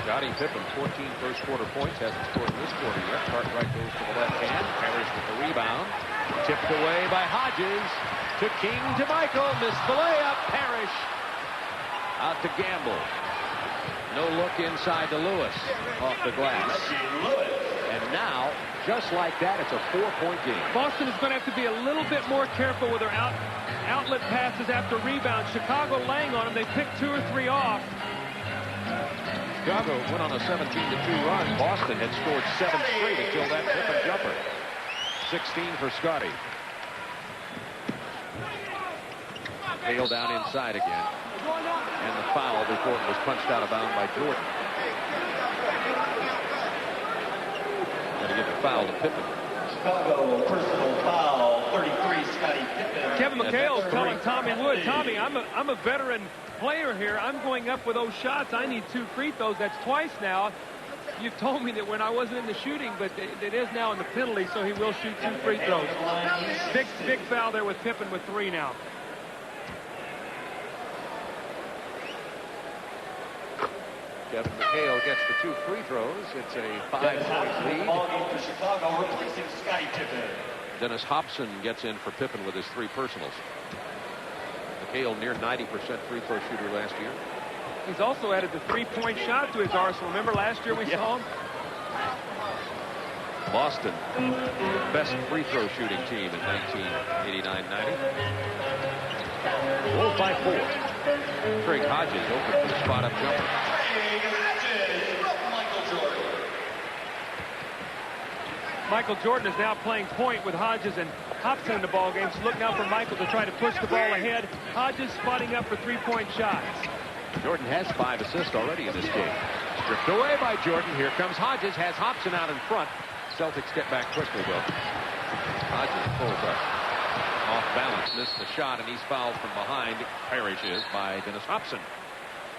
Scottie Pippen, 14 first quarter points, hasn't scored in this quarter yet. Cartwright goes to the left hand. Parrish with the rebound. Tipped away by Hodges. To King, to Michael. Missed the layup. Parrish. Out to Gamble. No look inside to Lewis. Off the glass. And now, just like that, it's a 4-point game. Boston is going to have to be a little bit more careful with their outlet passes after rebounds. Chicago laying on them. They picked 2 or 3 off. Chicago went on a 17-2 run. Boston had scored 7 straight until that Pippen jumper. 16 for Scottie. Hale down inside again. And the foul before it was punched out of bounds by Jordan. Going to give the foul to Pippen. Chicago personal foul, 33, Scottie Pippen. Kevin McHale is telling Tommy Wood, Tommy, I'm a veteran player here. I'm going up with those shots. I need 2 free throws. That's twice now. You've told me that when I wasn't in the shooting, but it is now in the penalty, so he will shoot 2 free throws. Big foul there with Pippen with 3 now. Kevin McHale gets the 2 free throws. It's a 5-point lead. Ball game for Chicago, replacing Scottie Pippen. Dennis Hobson gets in for Pippen with his 3 personals. McHale near 90% free throw shooter last year. He's also added the 3-point shot to his arsenal. Remember last year we saw him? Boston, best free throw shooting team in 1989-90. Bulls by 4. Craig Hodges open for the spot-up jumper. Michael Jordan is now playing point with Hodges and Hobson in the ball game. So look now for Michael to try to push the ball ahead. Hodges spotting up for 3-point shots. Jordan has 5 assists already in this game. Stripped away by Jordan. Here comes Hodges. Has Hobson out in front. Celtics get back quickly, though. Hodges pulls up. Off balance, missed the shot, and he's fouled from behind. Parrish is by Dennis Hobson.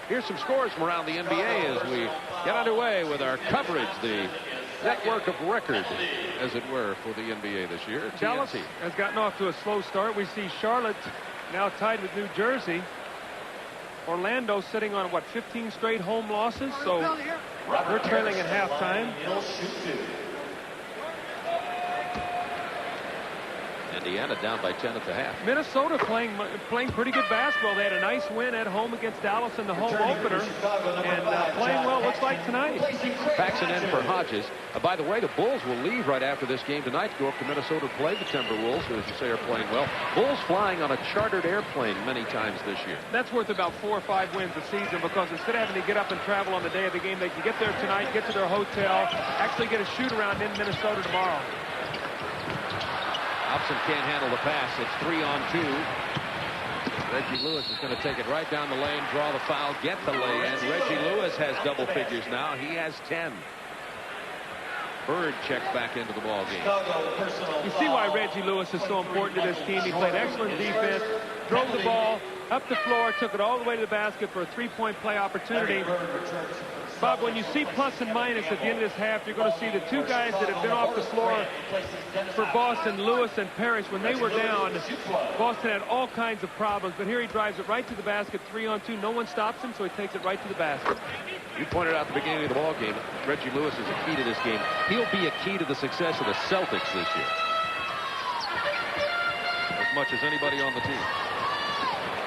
Here's some scores from around the NBA as we get underway with our coverage. The network of record, as it were, for the NBA this year. Dallas TNT has gotten off to a slow start. We see Charlotte now tied with New Jersey. Orlando sitting on, 15 straight home losses, so they're trailing at halftime. Indiana down by 10 at the half. Minnesota playing pretty good basketball. They had a nice win at home against Dallas in the home opener, and playing well, looks like tonight. Paxson in for Hodges. By the way, the Bulls will leave right after this game tonight to go up to Minnesota to play the Timberwolves, who, as you say, are playing well. Bulls flying on a chartered airplane many times this year. That's worth about 4 or 5 wins a season, because instead of having to get up and travel on the day of the game, they can get there tonight, get to their hotel, actually get a shoot-around in Minnesota tomorrow. Hobson can't handle the pass. It's 3-on-2. Reggie Lewis is going to take it right down the lane, draw the foul, get the lay-in. Reggie Lewis has double figures now. He has 10. Bird checks back into the ball game. You see why Reggie Lewis is so important to this team. He played excellent defense, drove the ball up the floor, took it all the way to the basket for a three-point play opportunity. Bob, when you see plus and minus at the end of this half, you're going to see the two guys that have been off the floor for Boston, Lewis and Parrish. When they were down, Boston had all kinds of problems, but here he drives it right to the basket, 3-on-2. No one stops him, so he takes it right to the basket. You pointed out at the beginning of the ball game, Reggie Lewis is a key to this game. He'll be a key to the success of the Celtics this year, as much as anybody on the team.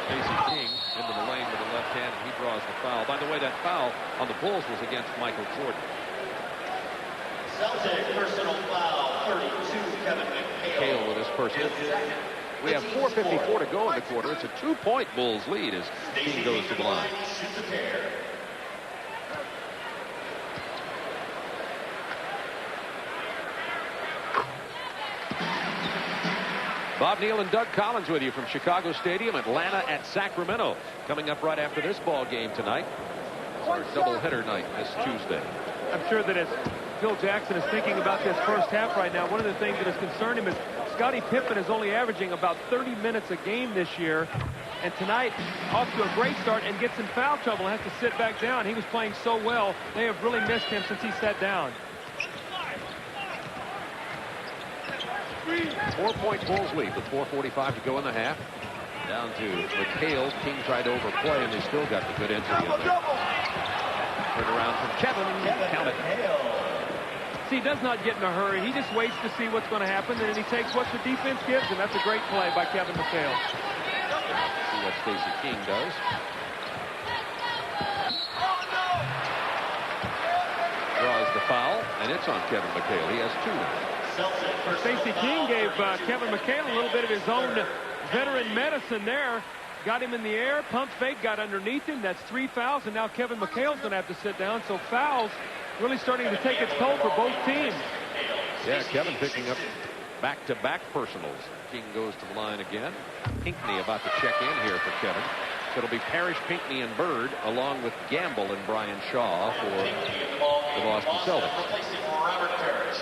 Stacey King into the lane with the left hand, and he draws the foul. By the way, that foul on the Bulls was against Michael Jordan. Celtic personal foul, 32, Kevin Hale with his personal. We have 4:54 to go in the quarter. It's a 2-point Bulls lead as King goes to the line. Bob Neal and Doug Collins with you from Chicago Stadium. Atlanta at Sacramento coming up right after this ball game tonight. It's our doubleheader night this Tuesday. I'm sure that as Phil Jackson is thinking about this first half right now, one of the things that has concerned him is Scottie Pippen is only averaging about 30 minutes a game this year, and tonight off to a great start and gets in foul trouble and has to sit back down. He was playing so well. They have really missed him since he sat down. 4-point Bulls lead with 4:45 to go in the half. Down to McHale. King tried to overplay, and they still got the good entry in there. Turn around from Kevin. Count it. See, he does not get in a hurry. He just waits to see what's going to happen, and then he takes what the defense gives him. That's a great play by Kevin McHale. See what Stacey King does. Draws the foul, and it's on Kevin McHale. He has 2 now. Stacey King gave Kevin McHale a little bit of his own veteran medicine there. Got him in the air, pump fake, got underneath him. That's 3 fouls, and now Kevin McHale's going to have to sit down. So fouls really starting to take its toll for both teams. Yeah, Kevin picking up back-to-back personals. King goes to the line again. Pinckney about to check in here for Kevin. So it'll be Parrish, Pinckney, and Bird, along with Gamble and Brian Shaw for the Boston Celtics.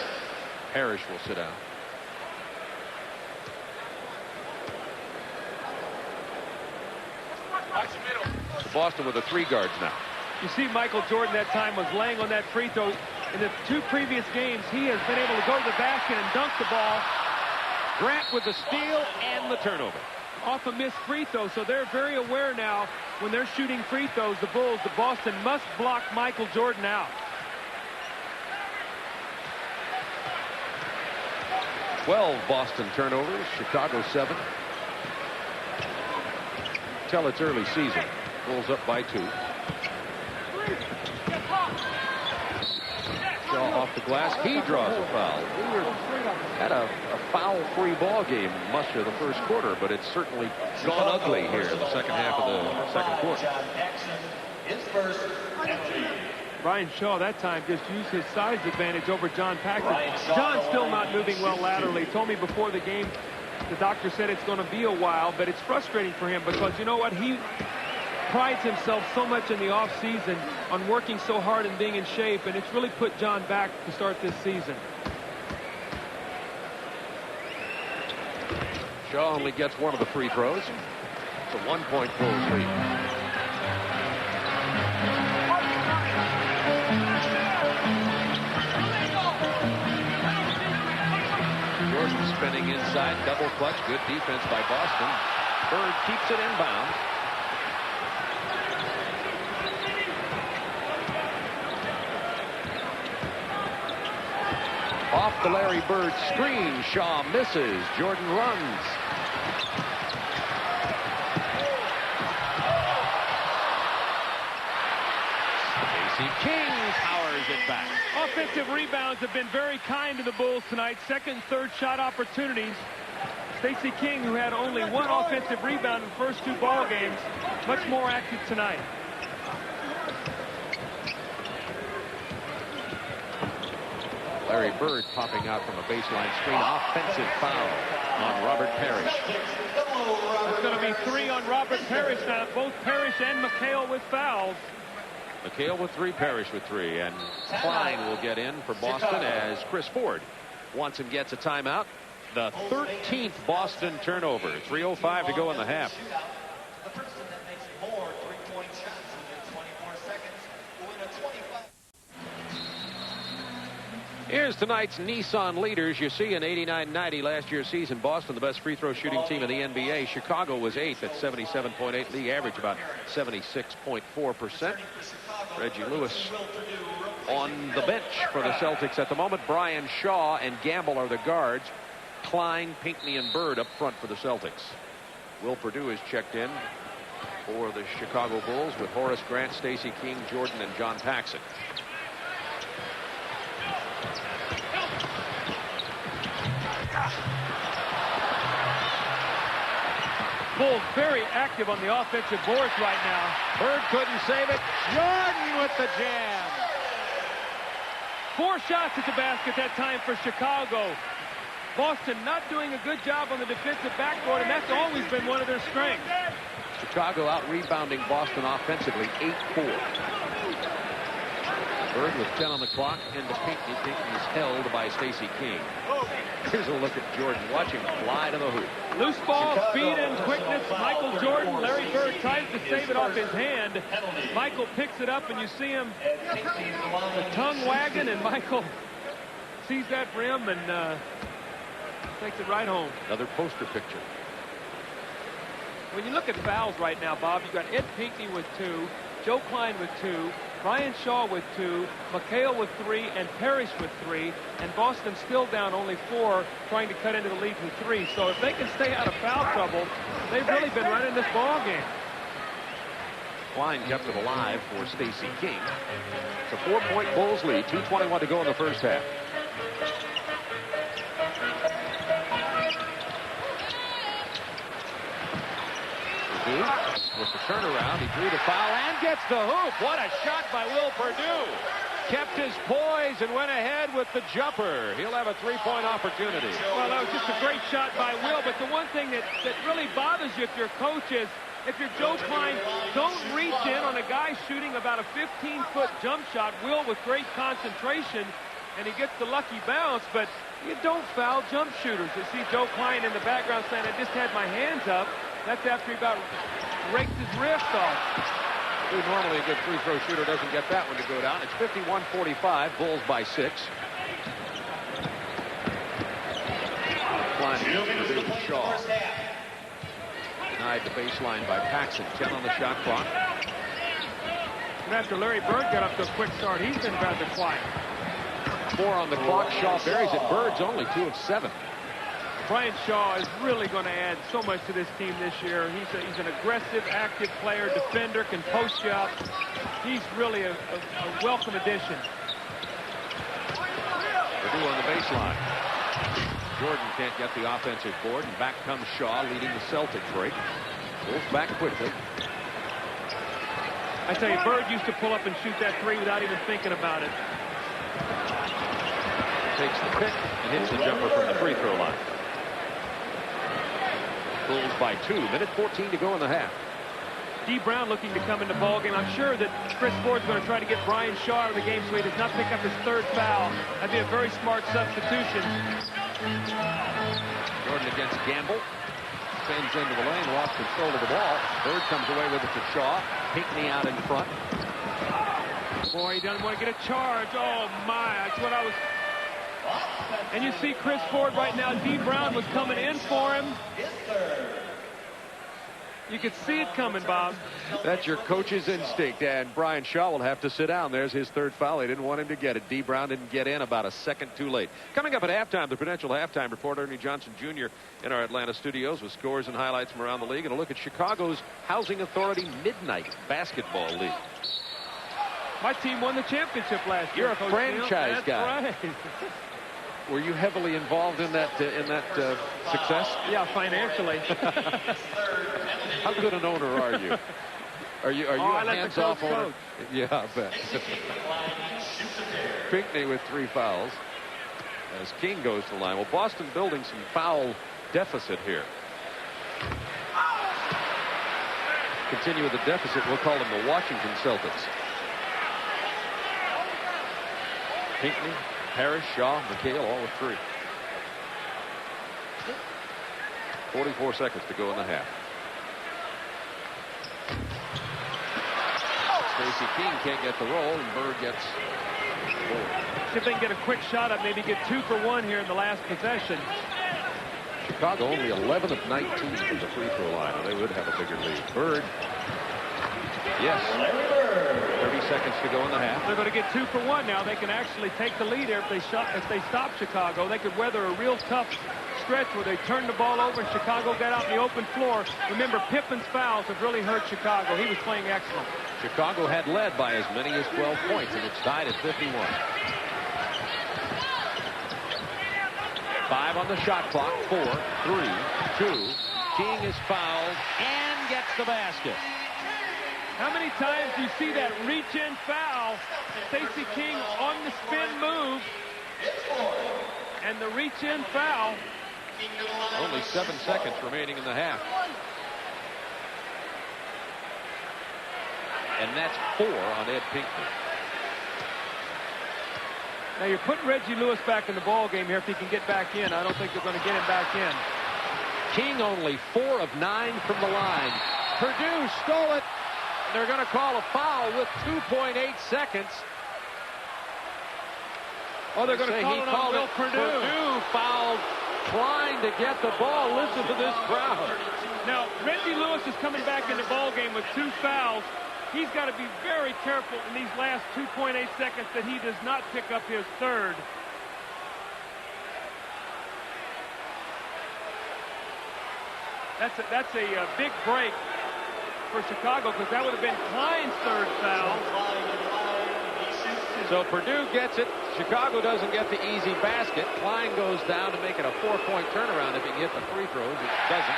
Parrish will sit down. So Boston with the 3 guards now. You see Michael Jordan that time was laying on that free throw. In the 2 previous games, he has been able to go to the basket and dunk the ball. Grant with the steal and the turnover. Off a missed free throw, so they're very aware now when they're shooting free throws, the Bulls, the Boston must block Michael Jordan out. 12 Boston turnovers, Chicago 7. Till it's early season. Bulls up by 2. Shaw off the glass. He draws a foul. We had a foul-free ball game much of the first quarter, but it's certainly gone ugly here in the second half of the second quarter. Brian Shaw that time just used his size advantage over John Paxson. John's still not moving well laterally. He told me before the game, the doctor said it's going to be a while, but it's frustrating for him because you know what? He prides himself so much in the offseason on working so hard and being in shape, and it's really put John back to start this season. Shaw only gets 1 of the free throws. It's a 1-point Bulls lead. Jordan spinning inside, double clutch, good defense by Boston. Bird keeps it inbound. Off the Larry Bird screen. Shaw misses. Jordan runs. Stacey King powers it back. Offensive rebounds have been very kind to the Bulls tonight. Second, third shot opportunities. Stacey King, who had only one offensive rebound in the first 2 ball games, much more active tonight. Larry Bird popping out from a baseline screen. Offensive foul on Robert Parrish. It's going to be 3 on Robert Parrish now. Both Parrish and McHale with fouls. McHale with 3, Parrish with 3, and Klein will get in for Boston as Chris Ford wants and gets a timeout. The 13th Boston turnover. 3:05 to go in the half. The person that makes more three-point shots within 24 seconds will win a 25. Here's tonight's Nissan leaders. You see in 89-90 last year's season, Boston, the best free throw shooting team in the NBA. Chicago was 8th at 77.8. League average about 76.4%. Reggie Lewis on the bench for the Celtics at the moment. Brian Shaw and Gamble are the guards. Klein, Pinckney, and Bird up front for the Celtics. Will Perdue is checked in for the Chicago Bulls with Horace Grant, Stacey King, Jordan, and John Paxson. Bulls very active on the offensive boards right now. Bird couldn't save it. Jordan with the jam. 4 shots at the basket that time for Chicago. Boston not doing a good job on the defensive backboard, and that's always been one of their strengths. Chicago out rebounding Boston offensively 8-4. Bird with 10 on the clock into Pinckney. Pinckney's held by Stacey King. Here's a look at Jordan. Watch him fly to the hoop. Loose ball, speed and quickness. Michael Jordan, Larry Bird tries to save it off his hand. Michael picks it up, and you see him the tongue wagging, and Michael sees that rim and takes it right home. Another poster picture. When you look at fouls right now, Bob, you've got Ed Pinckney with 2, Joe Klein with 2, Brian Shaw with 2, McHale with 3, and Parrish with 3, and Boston still down only 4, trying to cut into the lead with 3. So if they can stay out of foul trouble, they've really been running this ball game. Klein kept it alive for Stacey King. It's a 4-point Bulls lead. 2:21 to go in the first half. With the turnaround, he drew the foul and gets the hoop. What a shot by Will Perdue. Kept his poise and went ahead with the jumper. He'll have a 3-point opportunity. Well, that was just a great shot by Will, but the one thing that really bothers you if you're coach is if you're Joe Klein, don't reach in on a guy shooting about a 15-foot jump shot. Will with great concentration, and he gets the lucky bounce, but you don't foul jump shooters. You see Joe Klein in the background saying, I just had my hands up. That's after he about raked his wrist off. Normally a good free throw shooter doesn't get that one to go down. It's 51-45, Bulls by 6. Klein against Perdue. Shaw. Denied the baseline by Paxson. 10 on the shot clock. And after Larry Bird got up to a quick start, he's been rather quiet. 4 on the clock. Shaw buries it. Bird's only 2 of 7. Brian Shaw is really going to add so much to this team this year. He's an aggressive, active player, defender, can post you up. He's really a welcome addition. Perdue on the baseline. Jordan can't get the offensive board, and back comes Shaw, leading the Celtic break. Wolf back quickly. I tell you, Bird used to pull up and shoot that 3 without even thinking about it. Takes the pick and hits the jumper from the free throw line. Bulls by 2. Minute 14 to go in the half. D. Brown looking to come in the ball game. I'm sure that Chris Ford's going to try to get Brian Shaw out of the game so he does not pick up his 3rd foul. That'd be a very smart substitution. Jordan against Gamble. Sends into the lane, lost control of the ball. Bird comes away with it to Shaw. Pinckney out in front. Boy, he doesn't want to get a charge. Oh, my. That's what I was... And you see Chris Ford right now. D. Brown was coming in for him. You could see it coming, Bob. That's your coach's instinct, and Brian Shaw will have to sit down. There's his third foul. They didn't want him to get it. Dee Brown didn't get in about a second too late. Coming up at halftime, the Prudential Halftime Report, Ernie Johnson Jr. in our Atlanta studios with scores and highlights from around the league, and a look at Chicago's Housing Authority Midnight Basketball League. My team won the championship last year. You're a Coach franchise Neal. guy. That's right. Were you heavily involved in that success? Yeah, financially. How good an owner are you? Are you a hands-off owner? Coach. Yeah, I bet. Pinckney with 3 fouls as King goes to the line. Well, Boston building some foul deficit here. Continue with the deficit. We'll call them the Washington Celtics. Pinckney, Harris, Shaw, McHale, all with 3. 44 seconds to go in the half. Stacey King can't get the roll, and Bird gets 4. See if they can get a quick shot up, maybe get 2 for 1 here in the last possession. Chicago only 11 of 19 from the free throw line. They would have a bigger lead. Bird. Yes. 30 seconds to go in the half. They're going to get 2 for 1 now. They can actually take the lead here if they stop Chicago. They could weather a real tough stretch where they turned the ball over and Chicago got out in the open floor. Remember, Pippen's fouls have really hurt Chicago. He was playing excellent. Chicago had led by as many as 12 points, and it's tied at 51. 5 on the shot clock. 4, 3, 2. King is fouled and gets the basket. How many times do you see that reach-in foul? Stacey King on the spin move. And the reach-in foul. Only 7 seconds remaining in the half. And that's 4 on Ed Pinckney. Now you're putting Reggie Lewis back in the ball game here if he can get back in. I don't think they're going to get him back in. King only 4 of 9 from the line. Purdue stole it. They're going to call a foul with 2.8 seconds. Oh, they're going to call it on Will Purdue. Purdue fouled trying to get the ball. Listen to this crowd. Now, Reggie Lewis is coming back in the ball game with 2 fouls. He's got to be very careful in these last 2.8 seconds that he does not pick up his 3rd. That's a big break for Chicago because that would have been Klein's 3rd foul. So Purdue gets it. Chicago doesn't get the easy basket. Klein goes down to make it a 4-point turnaround if he can hit the free throws. It doesn't.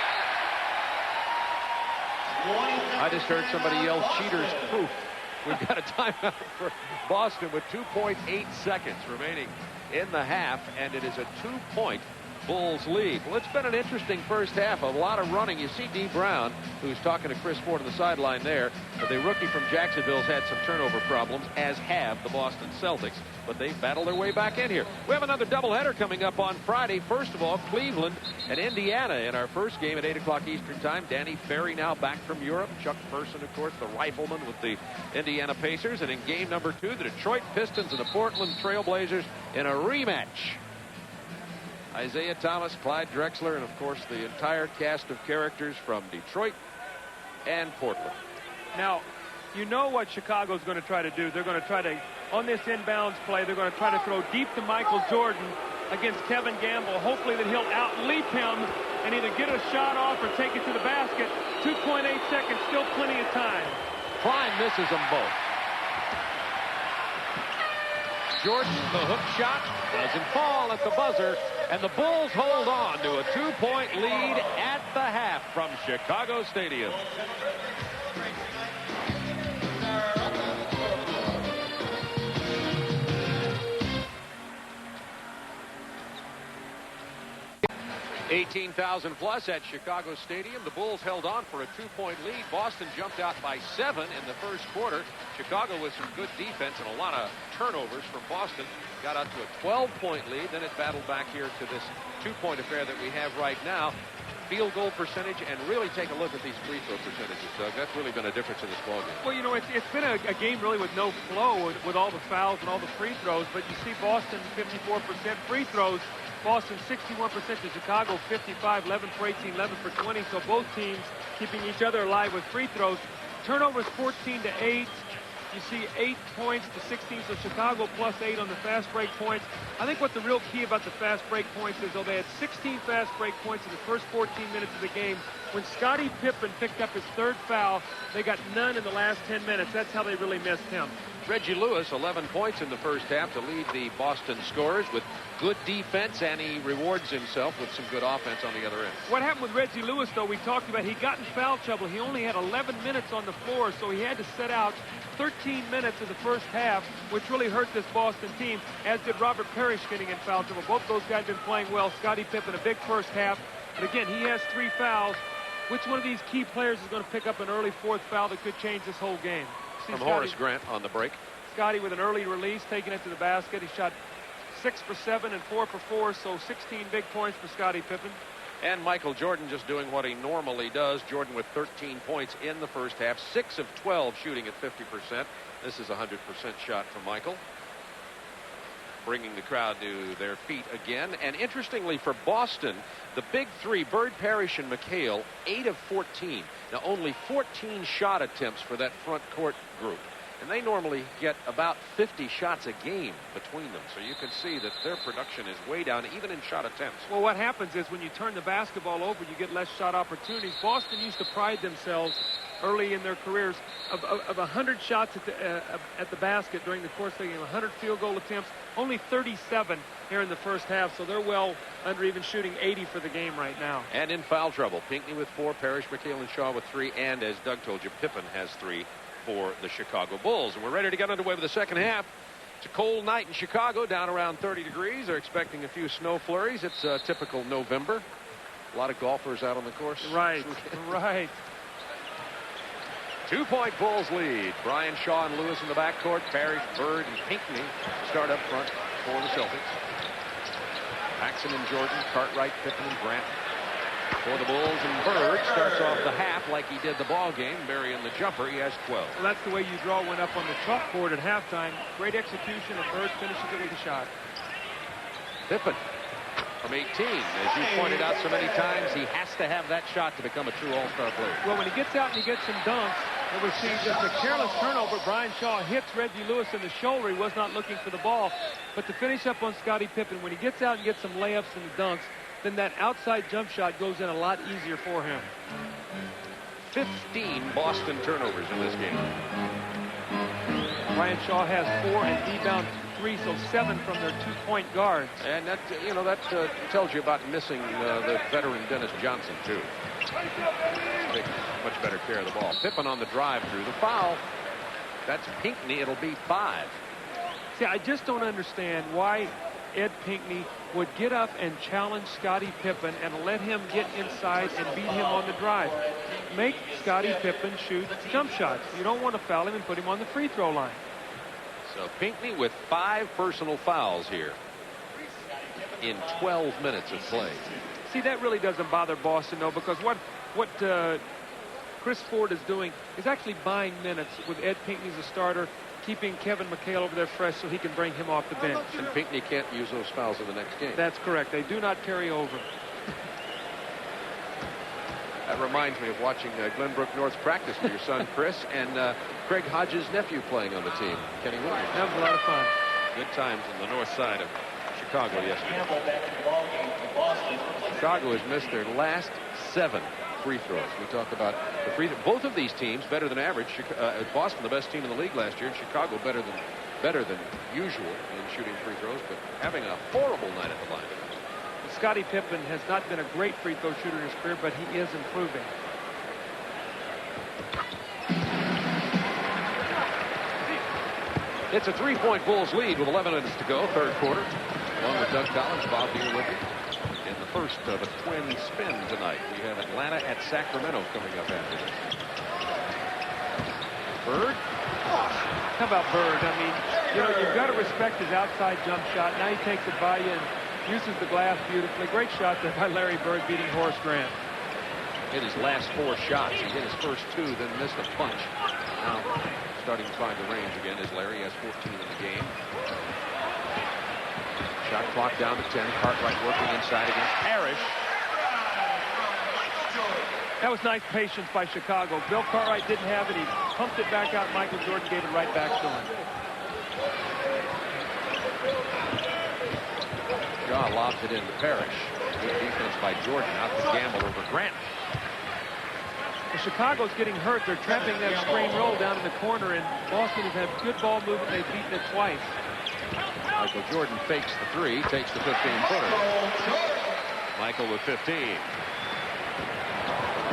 I just heard somebody yell cheaters proof. We've got a timeout for Boston with 2.8 seconds remaining in the half, and it is a 2-point Bulls lead. Well, it's been an interesting first half. A lot of running. You see Dee Brown, who's talking to Chris Ford on the sideline there. But the rookie from Jacksonville's had some turnover problems, as have the Boston Celtics. But they've battled their way back in here. We have another doubleheader coming up on Friday. First of all, Cleveland and Indiana in our first game at 8 o'clock Eastern time. Danny Ferry now back from Europe. Chuck Person, of course, the rifleman with the Indiana Pacers. And in game number 2, the Detroit Pistons and the Portland Trailblazers in a rematch. Isaiah Thomas, Clyde Drexler, and, of course, the entire cast of characters from Detroit and Portland. Now, you know what Chicago's going to try to do. They're going to try to, on this inbounds play, they're going to try to throw deep to Michael Jordan against Kevin Gamble. Hopefully that he'll outleap him and either get a shot off or take it to the basket. 2.8 seconds, still plenty of time. Klein misses them both. Jordan, the hook shot, doesn't fall at the buzzer, and the Bulls hold on to a 2-point lead at the half from Chicago Stadium. $18,000 plus at Chicago Stadium. The Bulls held on for a 2-point lead. Boston jumped out by 7 in the first quarter. Chicago with some good defense and a lot of turnovers from Boston got out to a 12-point lead. Then it battled back here to this 2-point affair that we have right now. field goal percentage, and really take a look at these free throw percentages, Doug. That's really been a difference in this ballgame. Well, you know, it's been a game really with no flow with all the fouls and all the free throws, but you see Boston 54% free throws, Boston 61% to Chicago 55, 11 for 18, 11 for 20, so both teams keeping each other alive with free throws. Turnovers 14 to 8. You see 8 points to 16, so Chicago plus 8 on the fast break points. I think what the real key about the fast break points is, though, they had 16 fast break points in the first 14 minutes of the game. When Scottie Pippen picked up his 3rd foul, they got none in the last 10 minutes. That's how they really missed him. Reggie Lewis, 11 points in the first half to lead the Boston scorers with good defense, and he rewards himself with some good offense on the other end. What happened with Reggie Lewis, though, we talked about, he got in foul trouble. He only had 11 minutes on the floor, so he had to sit out 13 minutes of the first half, which really hurt this Boston team, as did Robert Parrish getting in foul trouble. Both those guys have been playing well. Scottie Pippen, a big first half, but again, he has 3 fouls. Which one of these key players is going to pick up an early 4th foul that could change this whole game? From Horace Grant on the break. Scottie with an early release, taking it to the basket. He shot 6 for 7 and 4 for 4, so 16 big points for Scottie Pippen. And Michael Jordan just doing what he normally does. Jordan with 13 points in the first half, 6 of 12 shooting at 50%. This is a 100% shot from Michael, bringing the crowd to their feet again. And interestingly for Boston, the big 3, Bird, Parrish, and McHale, 8 of 14. Now only 14 shot attempts for that front court group. And they normally get about 50 shots a game between them. So you can see that their production is way down, even in shot attempts. Well, what happens is when you turn the basketball over, you get less shot opportunities. Boston used to pride themselves early in their careers of 100 shots at the basket during the course of the game, 100 field goal attempts, only 37 here in the first half. So they're well under even shooting 80 for the game right now. And in foul trouble, Pinckney with 4, Parrish, McHale, and Shaw with 3, and as Doug told you, Pippen has 3 for the Chicago Bulls. And we're ready to get underway with the second half. It's a cold night in Chicago, down around 30 degrees. They're expecting a few snow flurries. It's typical November. A lot of golfers out on the course. Right, right. 2-point Bulls lead. Brian Shaw and Lewis in the backcourt. Parrish, Bird, and Pinckney start up front for the Celtics. Paxson and Jordan, Cartwright, Pippen, and Grant for the Bulls, and Bird starts off the half like he did the ball game, burying the jumper. He has 12. Well, that's the way you draw one up on the chalkboard at halftime. Great execution, and Bird finishes it with a shot. Pippen from 18. As you pointed out so many times, he has to have that shot to become a true all-star player. Well, when he gets out and he gets some dunks, it was seen just a careless turnover. Brian Shaw hits Reggie Lewis in the shoulder. He was not looking for the ball. But to finish up on Scottie Pippen, when he gets out and gets some layups and dunks, then that outside jump shot goes in a lot easier for him. 15 Boston turnovers in this game. Brian Shaw has 4 and rebound 3, so 7 from their 2-point guards. And that, that tells you about missing the veteran Dennis Johnson, too. Take much better care of the ball. Pippen on the drive through the foul. That's Pinckney. It'll be 5. See, I just don't understand why Ed Pinckney would get up and challenge Scottie Pippen and let him get inside and beat him on the drive. Make Scottie Pippen shoot jump shots. You don't want to foul him and put him on the free throw line. So Pinckney with 5 personal fouls here in 12 minutes of play. See, that really doesn't bother Boston, though, because what Chris Ford is doing is actually buying minutes with Ed Pinckney as a starter, keeping Kevin McHale over there fresh so he can bring him off the bench. And Pinckney can't use those fouls in the next game. That's correct. They do not carry over. That reminds me of watching Glenbrook North's practice for your son, Chris, and Craig Hodges' nephew playing on the team, Kenny Williams. That was a lot of fun. Good times on the north side of Chicago yesterday. Chicago has missed their last 7 free throws. We talk about the free throw. Both of these teams better than average. Boston, the best team in the league last year, and Chicago better than usual in shooting free throws, but having a horrible night at the line. Scottie Pippen has not been a great free throw shooter in his career, but he is improving. It's a 3-point Bulls lead with 11 minutes to go, third quarter. Along with Doug Collins, Bob Beal with you. In the first of a twin spin tonight, we have Atlanta at Sacramento coming up after this. Bird? How about Bird? I mean, you've got to respect his outside jump shot. Now he takes it by you and uses the glass beautifully. Great shot there by Larry Bird beating Horace Grant. hit his last 4 shots. He hit his first 2, then missed a bunch. Now starting to find the range again as Larry has 14 in the game. Shot clock down to 10. Cartwright working inside against Parrish. That was nice patience by Chicago. Bill Cartwright didn't have it. He pumped it back out. Michael Jordan gave it right back to him. Shaw lobs it into Parrish. Good defense by Jordan. Out to Gamble over Grant. Well, Chicago's getting hurt. They're trapping that screen roll down in the corner, and Boston has had good ball movement. They've beaten it twice. Michael Jordan fakes the 3, takes the 15-footer. Michael with 15.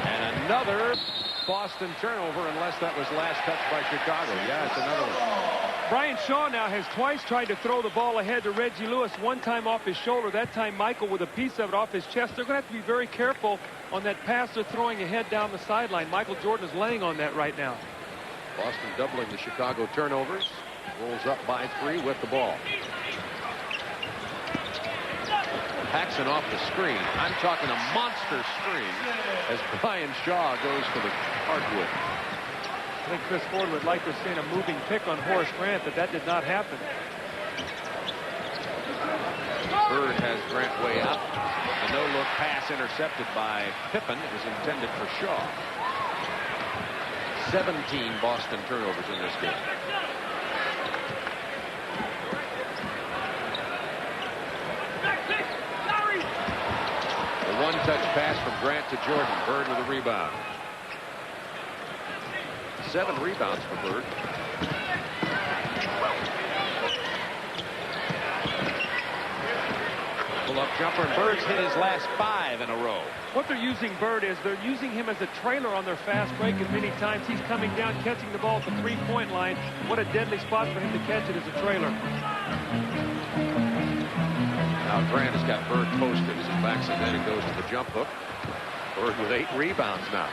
And another Boston turnover, unless that was last touch by Chicago. Yeah, it's another one. Brian Shaw now has twice tried to throw the ball ahead to Reggie Lewis. One time off his shoulder. That time Michael with a piece of it off his chest. They're going to have to be very careful on that pass they're throwing ahead down the sideline. Michael Jordan is laying on that right now. Boston doubling the Chicago turnovers. Rolls up by 3 with the ball. Paxson off the screen. I'm talking a monster screen as Brian Shaw goes for the hardwood. I think Chris Ford would like to have seen a moving pick on Horace Grant, but that did not happen. Bird has Grant way out. A no-look pass intercepted by Pippen. It was intended for Shaw. 17 Boston turnovers in this game. The one-touch pass from Grant to Jordan. Bird with a rebound. 7 rebounds for Bird. Pull-up jumper, and Bird's hit his last 5 in a row. What they're using Bird is they're using him as a trailer on their fast break, and many times he's coming down, catching the ball at the 3-point line. What a deadly spot for him to catch it as a trailer. Now Grant has got Bird posted as he backs him in and goes to the jump hook. Bird with 8 rebounds now.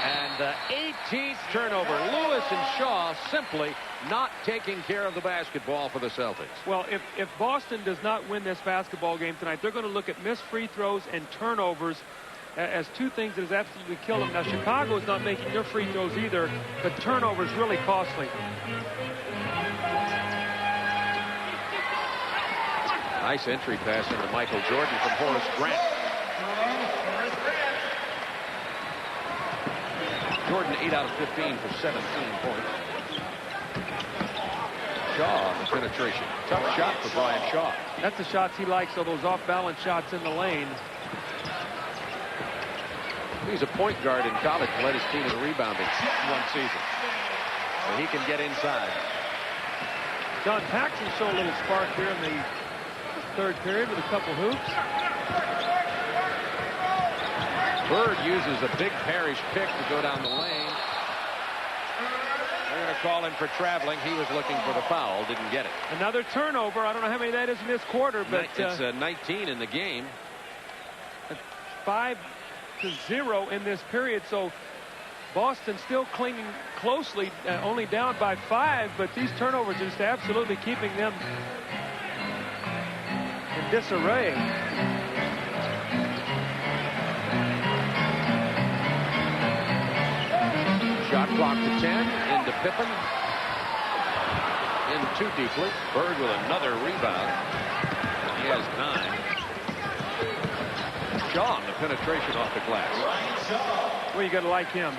And the 18th turnover. Lewis and Shaw simply not taking care of the basketball for the Celtics. Well, if Boston does not win this basketball game tonight, they're going to look at missed free throws and turnovers as 2 things that has absolutely killed them. Now, Chicago is not making their free throws either, but turnovers really costly. Nice entry pass into Michael Jordan from Horace Grant. Jordan 8 out of 15 for 17 points. Shaw on the penetration. Tough shot for Brian Shaw. That's the shots he likes, so those off-balance shots in the lane. He's a point guard in college, led his team in rebounding one season. So he can get inside. John Paxson showed a little spark here in the 3rd period with a couple hoops. Bird uses a big Parrish pick to go down the lane. They're going to call him for traveling. He was looking for the foul, didn't get it. Another turnover. I don't know how many that is in this quarter, but it's 19 in the game. 5-0 in this period, so Boston still clinging closely, only down by 5, but these turnovers are just absolutely keeping them in disarray. Shot clock to 10, into Pippen. In too deeply. Bird with another rebound. He has 9. Shaw on the penetration off the glass. Well, you got to like him.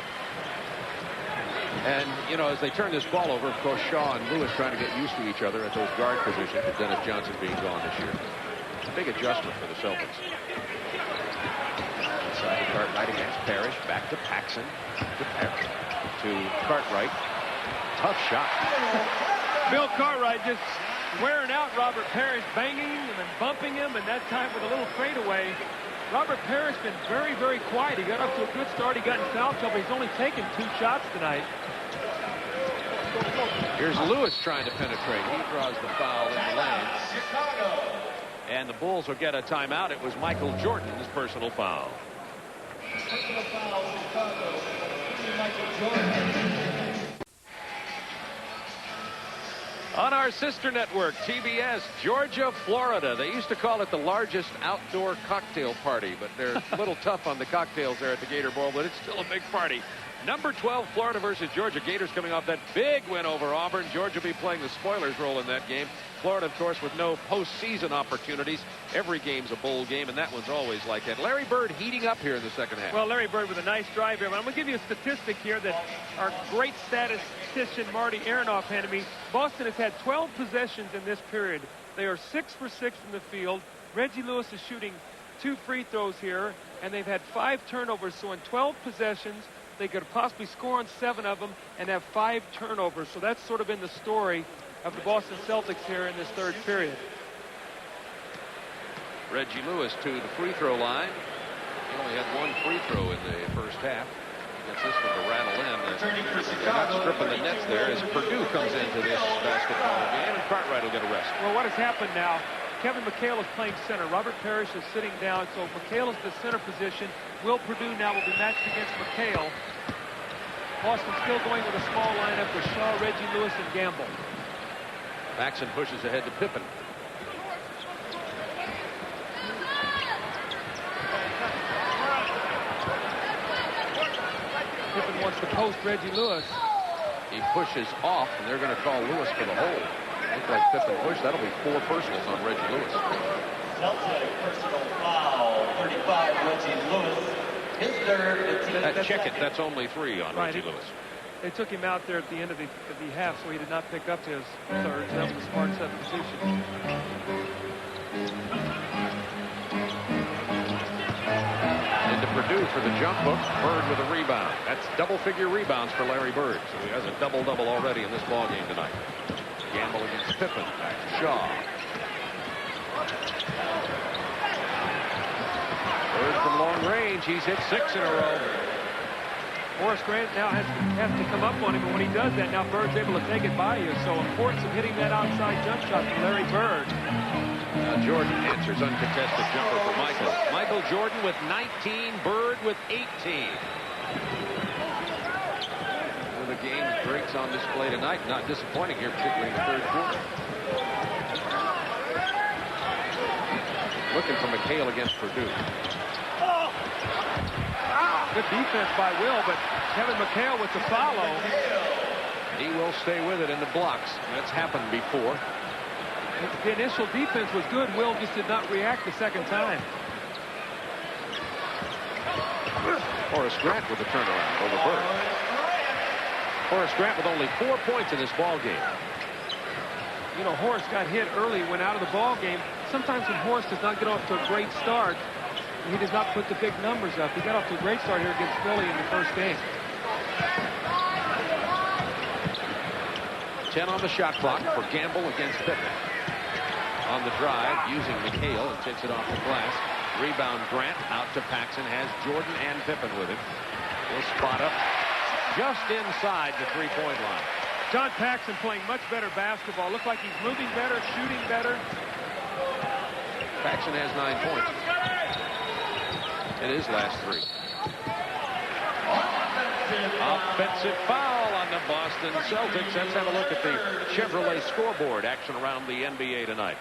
And, you know, as they turn this ball over, of course, Shaw and Lewis trying to get used to each other at those guard positions with Dennis Johnson being gone this year. A big adjustment for the Celtics. Inside to Cartwright against Parrish. Back to Paxson. To Parrish. To Cartwright. Tough shot. Bill Cartwright just wearing out Robert Parrish, banging him and bumping him, and that time with a little fadeaway. Robert Parrish been very, very quiet. He got off to a good start. He got in foul trouble. He's only taken 2 shots tonight. Here's Lewis trying to penetrate. He draws the foul in the lane. And the Bulls will get a timeout. It was Michael Jordan's personal foul. Personal foul, Chicago. Michael Jordan. On our sister network, TBS, Georgia, Florida. They used to call it the largest outdoor cocktail party, but they're a little tough on the cocktails there at the Gator Bowl, but it's still a big party. Number 12, Florida versus Georgia. Gators coming off that big win over Auburn. Georgia will be playing the spoilers role in that game. Florida, of course, with no postseason opportunities. Every game's a bowl game, and that one's always like that. Larry Bird heating up here in the second half. Well, Larry Bird with a nice drive here. But I'm going to give you a statistic here that our great statistician Marty Aronoff handed me. Boston has had 12 possessions in this period. They are 6 for 6 from the field. Reggie Lewis is shooting 2 free throws here, and they've had 5 turnovers. So in 12 possessions, they could possibly score on 7 of them and have 5 turnovers. So that's sort of been the story of the Boston Celtics here in this third period. Reggie Lewis to the free throw line. He only had 1 free throw in the first half. He gets this one to rattle in. They're not stripping the nets there as Purdue comes into this basketball game, and Cartwright will get a rest. Well, what has happened now, Kevin McHale is playing center. Robert Parrish is sitting down, so McHale is the center position. Will Purdue now will be matched against McHale. Boston still going with a small lineup with Shaw, Reggie Lewis, and Gamble. Paxson pushes ahead to Pippen. Pippen wants to post Reggie Lewis. He pushes off, and they're going to call Lewis for the hold. Looks like Pippen pushed. That'll be 4 personals on Reggie Lewis. Celtic personal foul, 35, Reggie Lewis. His third. Check it. That's only 3 on Reggie Lewis. They took him out there at the end of the half, so he did not pick up his third. So that was a smart substitution. Into Purdue for the jump hook. Bird with a rebound. That's double-figure rebounds for Larry Bird. So he has a double-double already in this ballgame tonight. Gamble against Pippen. Back to Shaw. Bird from long range. He's hit 6 in a row. Horace Grant now has to come up on him, and when he does that, now Bird's able to take it by you. So importance of hitting that outside jump shot from Larry Bird. Jordan answers uncontested jumper for Michael. Michael Jordan with 19, Bird with 18. The game breaks on display tonight. Not disappointing here, particularly in the third quarter. Looking for McHale against Purdue. Good defense by Will, but Kevin McHale with the follow. He will stay with it in the blocks. That's happened before. The initial defense was good. Will just did not react the second time. Horace Grant with the turnaround over Bird. Horace Grant with only 4 points in this ball game. You know, Horace got hit early, went out of the ball game. Sometimes when Horace does not get off to a great start, he does not put the big numbers up. He got off to a great start here against Philly in the first game. 10 on the shot clock for Gamble against Pippen. On the drive, using McHale, and takes it off the glass. Rebound Grant out to Paxson. Has Jordan and Pippen with him. He'll spot up just inside the three-point line. John Paxson playing much better basketball. Looks like he's moving better, shooting better. Paxson has 9 points in his last 3. Offensive foul on the Boston Celtics. Let's have a look at the Chevrolet scoreboard action around the NBA tonight.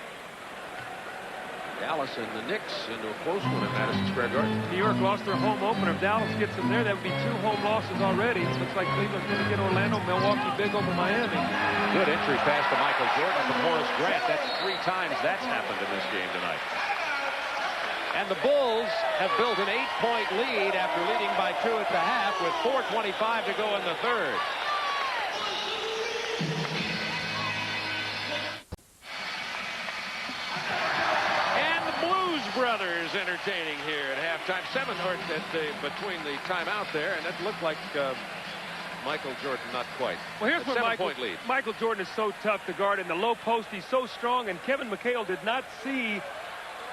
Dallas and the Knicks into a close one at Madison Square Garden. New York lost their home opener. If Dallas gets them there, that would be 2 home losses already. Looks like Cleveland's going to get Orlando, Milwaukee big over Miami. Good entry pass to Michael Jordan from Horace Grant. That's 3 times that's happened in this game tonight. And the Bulls have built an 8-point lead after leading by 2 at the half with 4:25 to go in the third. And the Blues Brothers entertaining here at halftime. 7 between the timeout there, and it looked like Michael Jordan not quite. Well, here's where lead. Michael Jordan is so tough to guard in the low post. He's so strong, and Kevin McHale did not see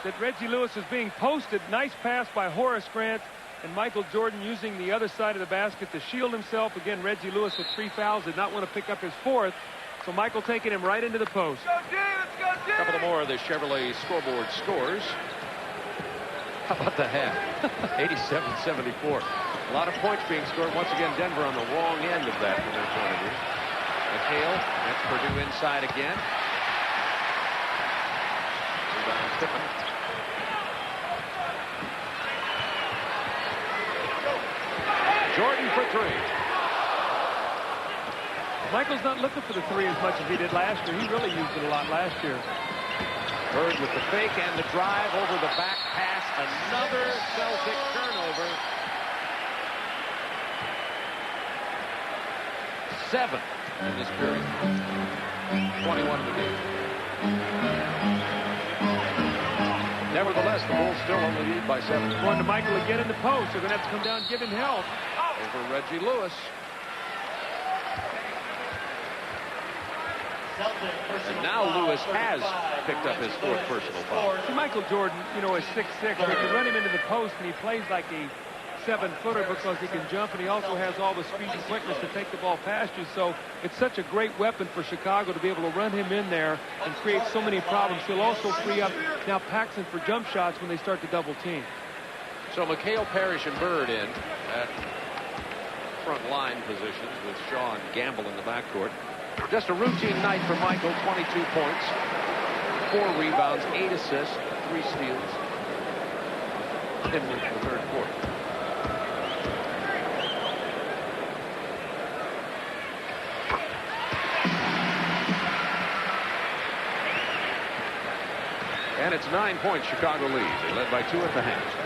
that Reggie Lewis is being posted. Nice pass by Horace Grant, and Michael Jordan using the other side of the basket to shield himself. Again, Reggie Lewis with 3 fouls, did not want to pick up his 4th. So Michael taking him right into the post. A couple more of the Chevrolet scoreboard scores. How about the half? 87-74. A lot of points being scored. Once again, Denver on the wrong end of that from their point of view. McHale gets Purdue inside again. Rebound Pippen. Jordan for three. Michael's not looking for the three as much as he did last year. He really used it a lot last year. Bird with the fake and the drive over the back pass. Another Celtic turnover. 7 in this period. 21 in the game. Nevertheless, the Bulls still only lead by 7. Going to Michael again in the post. They're going to have to come down and give him help. Over Reggie Lewis. And now Lewis has picked up his 4th personal foul. See, Michael Jordan, you know, is 6'6". They can run him into the post, and he plays like a 7-footer because he can jump, and he also has all the speed and quickness to take the ball past you. So it's such a great weapon for Chicago to be able to run him in there and create so many problems. He'll also free up now Paxson for jump shots when they start to double team. So McHale, Parrish, and Bird in at front line positions with Shaw and Gamble in the backcourt. Just a routine night for Michael. 22 points, 4 rebounds, 8 assists, 3 steals in the 3rd quarter. And it's 9 points Chicago lead. They led by 2 at the half.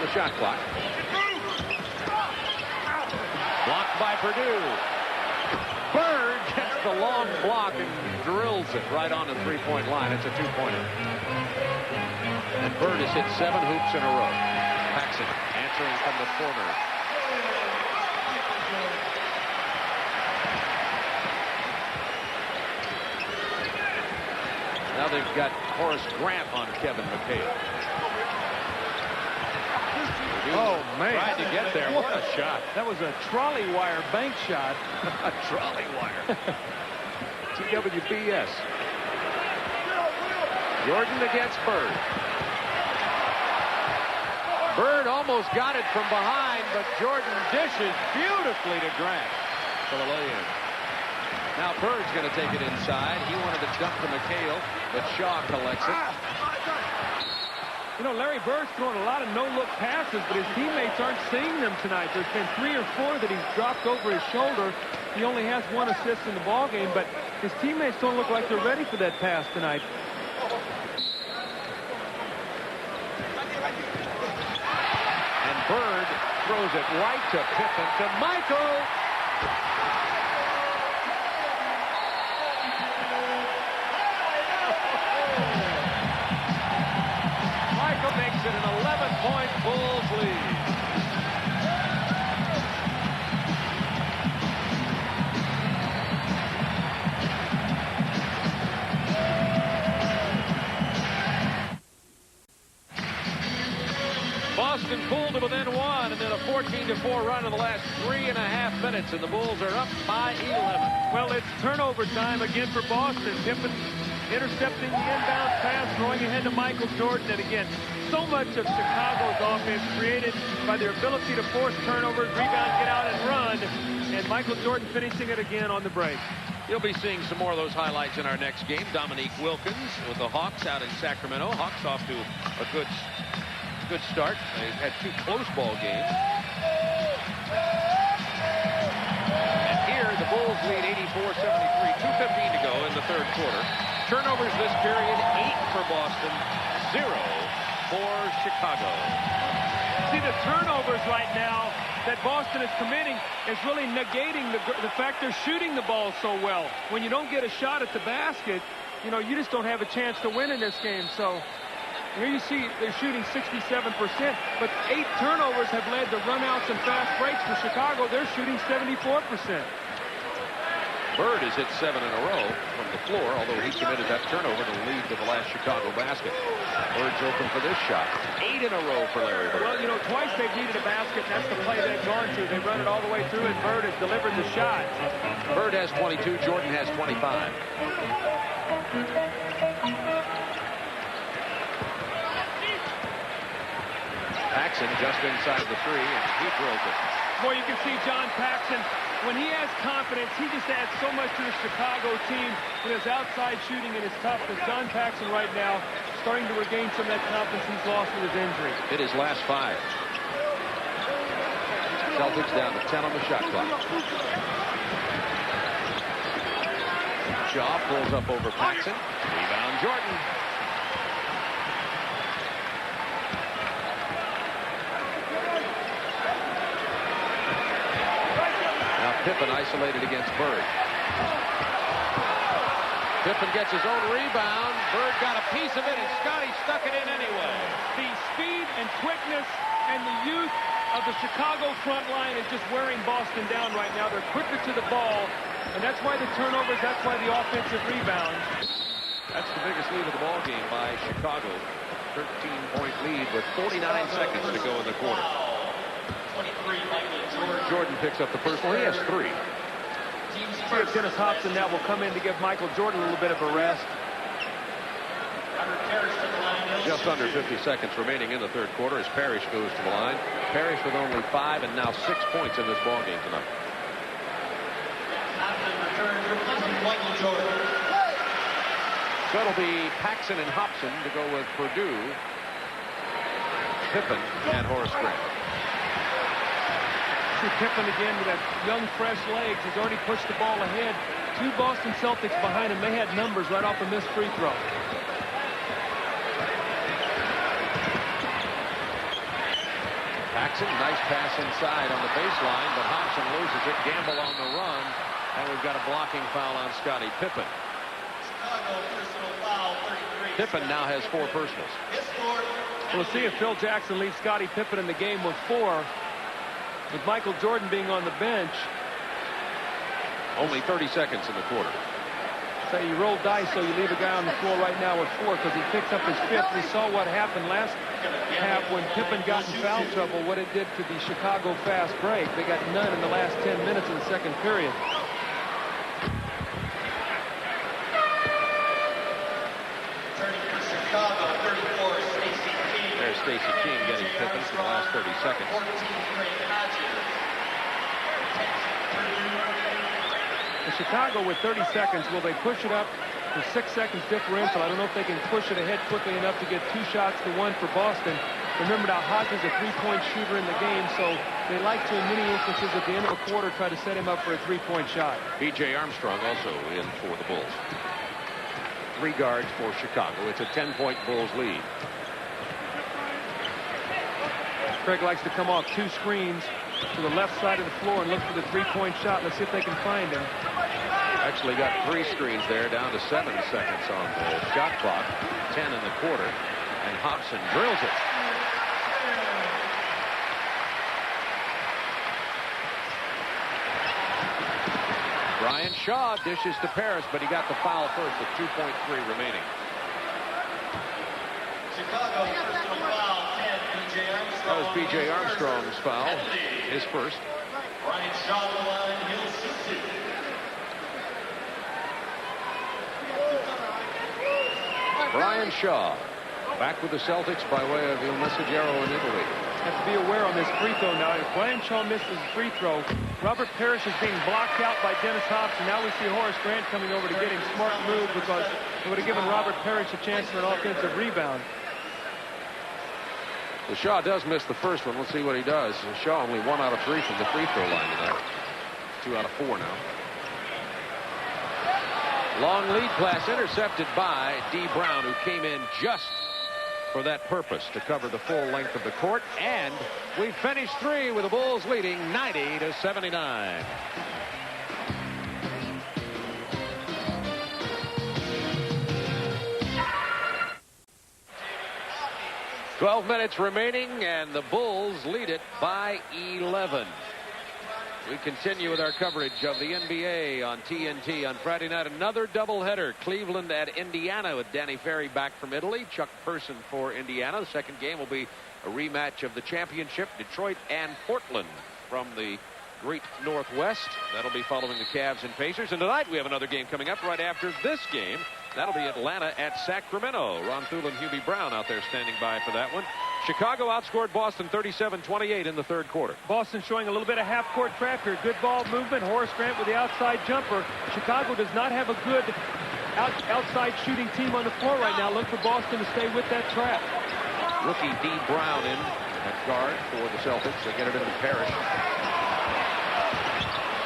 Shot clock. Blocked by Purdue. Bird gets the long block and drills it right on the 3-point line. It's a 2-pointer. And Bird has hit 7 hoops in a row. Paxson answering from the corner. Now they've got Horace Grant on Kevin McHale. Oh, man. Tried to get there. What a shot. That was a trolley wire bank shot. A trolley wire. TWBS. Jordan against Bird. Bird almost got it from behind, but Jordan dishes beautifully to Grant for the lay-in. Now Bird's going to take it inside. He wanted to dump to McHale, but Shaw collects it. You know, Larry Bird's throwing a lot of no-look passes, but his teammates aren't seeing them tonight. There's been 3 or 4 that he's dropped over his shoulder. He only has 1 assist in the ballgame, but his teammates don't look like they're ready for that pass tonight. And Bird throws it right to Pippen to Michael. Makes it an 11-point Bulls lead. Boston pulled to within 1 and then a 14-4 run in the last 3.5 minutes, and the Bulls are up by 11. Well, it's turnover time again for Boston. Pippen intercepting the inbound pass, throwing ahead to Michael Jordan, and again, so much of Chicago's offense created by their ability to force turnovers, rebound, get out, and run. And Michael Jordan finishing it again on the break. You'll be seeing some more of those highlights in our next game. Dominique Wilkins with the Hawks out in Sacramento. Hawks off to a good start. They've had 2 close ball games. And here, the Bulls lead 84-73. 2:15 to go in the 3rd quarter. Turnovers this period, 8 for Boston, 0 for Chicago. See, the turnovers right now that Boston is committing is really negating the fact they're shooting the ball so well. When you don't get a shot at the basket, you know, you just don't have a chance to win in this game. So here you see they're shooting 67%, but 8 turnovers have led to runouts and fast breaks for Chicago. They're shooting 74%. Bird has hit 7 in a row from the floor, although he committed that turnover to lead to the last Chicago basket. Bird's open for this shot. 8 in a row for Larry Bird. Well, you know, twice they've needed a basket, and that's the play they've gone to. They run it all the way through, and Bird has delivered the shot. Bird has 22. Jordan has 25. Paxson just inside the 3, and he drills it. Boy, you can see John Paxson, when he has confidence, he just adds so much to the Chicago team with his outside shooting and his toughness. John Paxson right now starting to regain some of that confidence he's lost with his injury. Hit his last 5. Celtics down to 10 on the shot clock. Shaw pulls up over Paxson. Rebound Jordan. Now Pippen isolated against Bird. Pippen gets his own rebound. Bird got a piece of it, and Scotty stuck it in anyway. The speed and quickness and the youth of the Chicago front line is just wearing Boston down right now. They're quicker to the ball, and that's why the turnovers, that's why the offensive rebounds. That's the biggest lead of the ball game by Chicago. 13-point lead with 49 seconds to go in the quarter. Jordan picks up the first one. He has 3. See if Dennis Hobson now will come in to give Michael Jordan a little bit of a rest. Just under 50 seconds remaining in the third quarter as Parrish goes to the line. Parrish with only 5 and now 6 points in this ball game tonight. So it'll be Paxson and Hobson to go with Purdue, Pippen, and Horace Grant. See Pippen again with that young, fresh legs. He's already pushed the ball ahead. 2 Boston Celtics behind him. They had numbers right off a missed free throw. Paxson, nice pass inside on the baseline, but Hobson loses it. Gamble on the run, and we've got a blocking foul on Scottie Pippen. Pippen now has 4 personals. We'll see if Phil Jackson leaves Scottie Pippen in the game with 4. With Michael Jordan being on the bench. Only 30 seconds in the quarter. Say you roll dice, so you leave a guy on the floor right now with 4 because he picks up his 5th. We saw what happened last half when Pippen got in foul trouble, what it did to the Chicago fast break. They got none in the last 10 minutes of the second period. There's Stacey King getting Pippen for the last 30 seconds. Chicago with 30 seconds. Will they push it up to 6 seconds differential? I don't know if they can push it ahead quickly enough to get 2 shots to 1 for Boston. Remember now, Hodges is a 3-point shooter in the game, so they like to, in many instances, at the end of a quarter, try to set him up for a 3-point shot. B.J. Armstrong also in for the Bulls. 3 guards for Chicago. It's a 10-point Bulls lead. Craig likes to come off 2 screens to the left side of the floor and look for the 3-point shot. Let's see if they can find him. Actually got 3 screens there, down to 7 seconds on the shot clock. 10 in the quarter, and Hobson drills it. Brian Shaw dishes to Paris, but he got the foul first with 2.3 remaining. Chicago personal foul, 10, B.J. Armstrong. That was B.J. Armstrong's foul, his first. Brian Shaw on the line, he'll shoot 2. Brian Shaw back with the Celtics by way of Il Messaggero in Italy. Have to be aware on this free throw now. If Brian Shaw misses the free throw, Robert Parrish is being blocked out by Dennis Hobson. Now we see Horace Grant coming over to get him. Smart move because it would have given Robert Parrish a chance for an offensive rebound. Well, Shaw does miss the first one. Let's see what he does. Shaw only 1 out of 3 from the free throw line tonight. 2 out of 4 now. Long lead pass intercepted by D. Brown, who came in just for that purpose, to cover the full length of the court. And we finished 3 with the Bulls leading 90-79. 12 minutes remaining, and the Bulls lead it by 11. We continue with our coverage of the NBA on TNT on Friday night. Another doubleheader. Cleveland at Indiana with Danny Ferry back from Italy. Chuck Person for Indiana. The second game will be a rematch of the championship. Detroit and Portland from the Great Northwest. That'll be following the Cavs and Pacers. And tonight we have another game coming up right after this game. That'll be Atlanta at Sacramento. Ron Thulin, Hubie Brown out there standing by for that one. Chicago outscored Boston 37-28 in the third quarter. Boston showing a little bit of half-court trap here. Good ball movement. Horace Grant with the outside jumper. Chicago does not have a good outside shooting team on the floor right now. Look for Boston to stay with that trap. Rookie D. Brown in at guard for the Celtics. They get it into Parrish.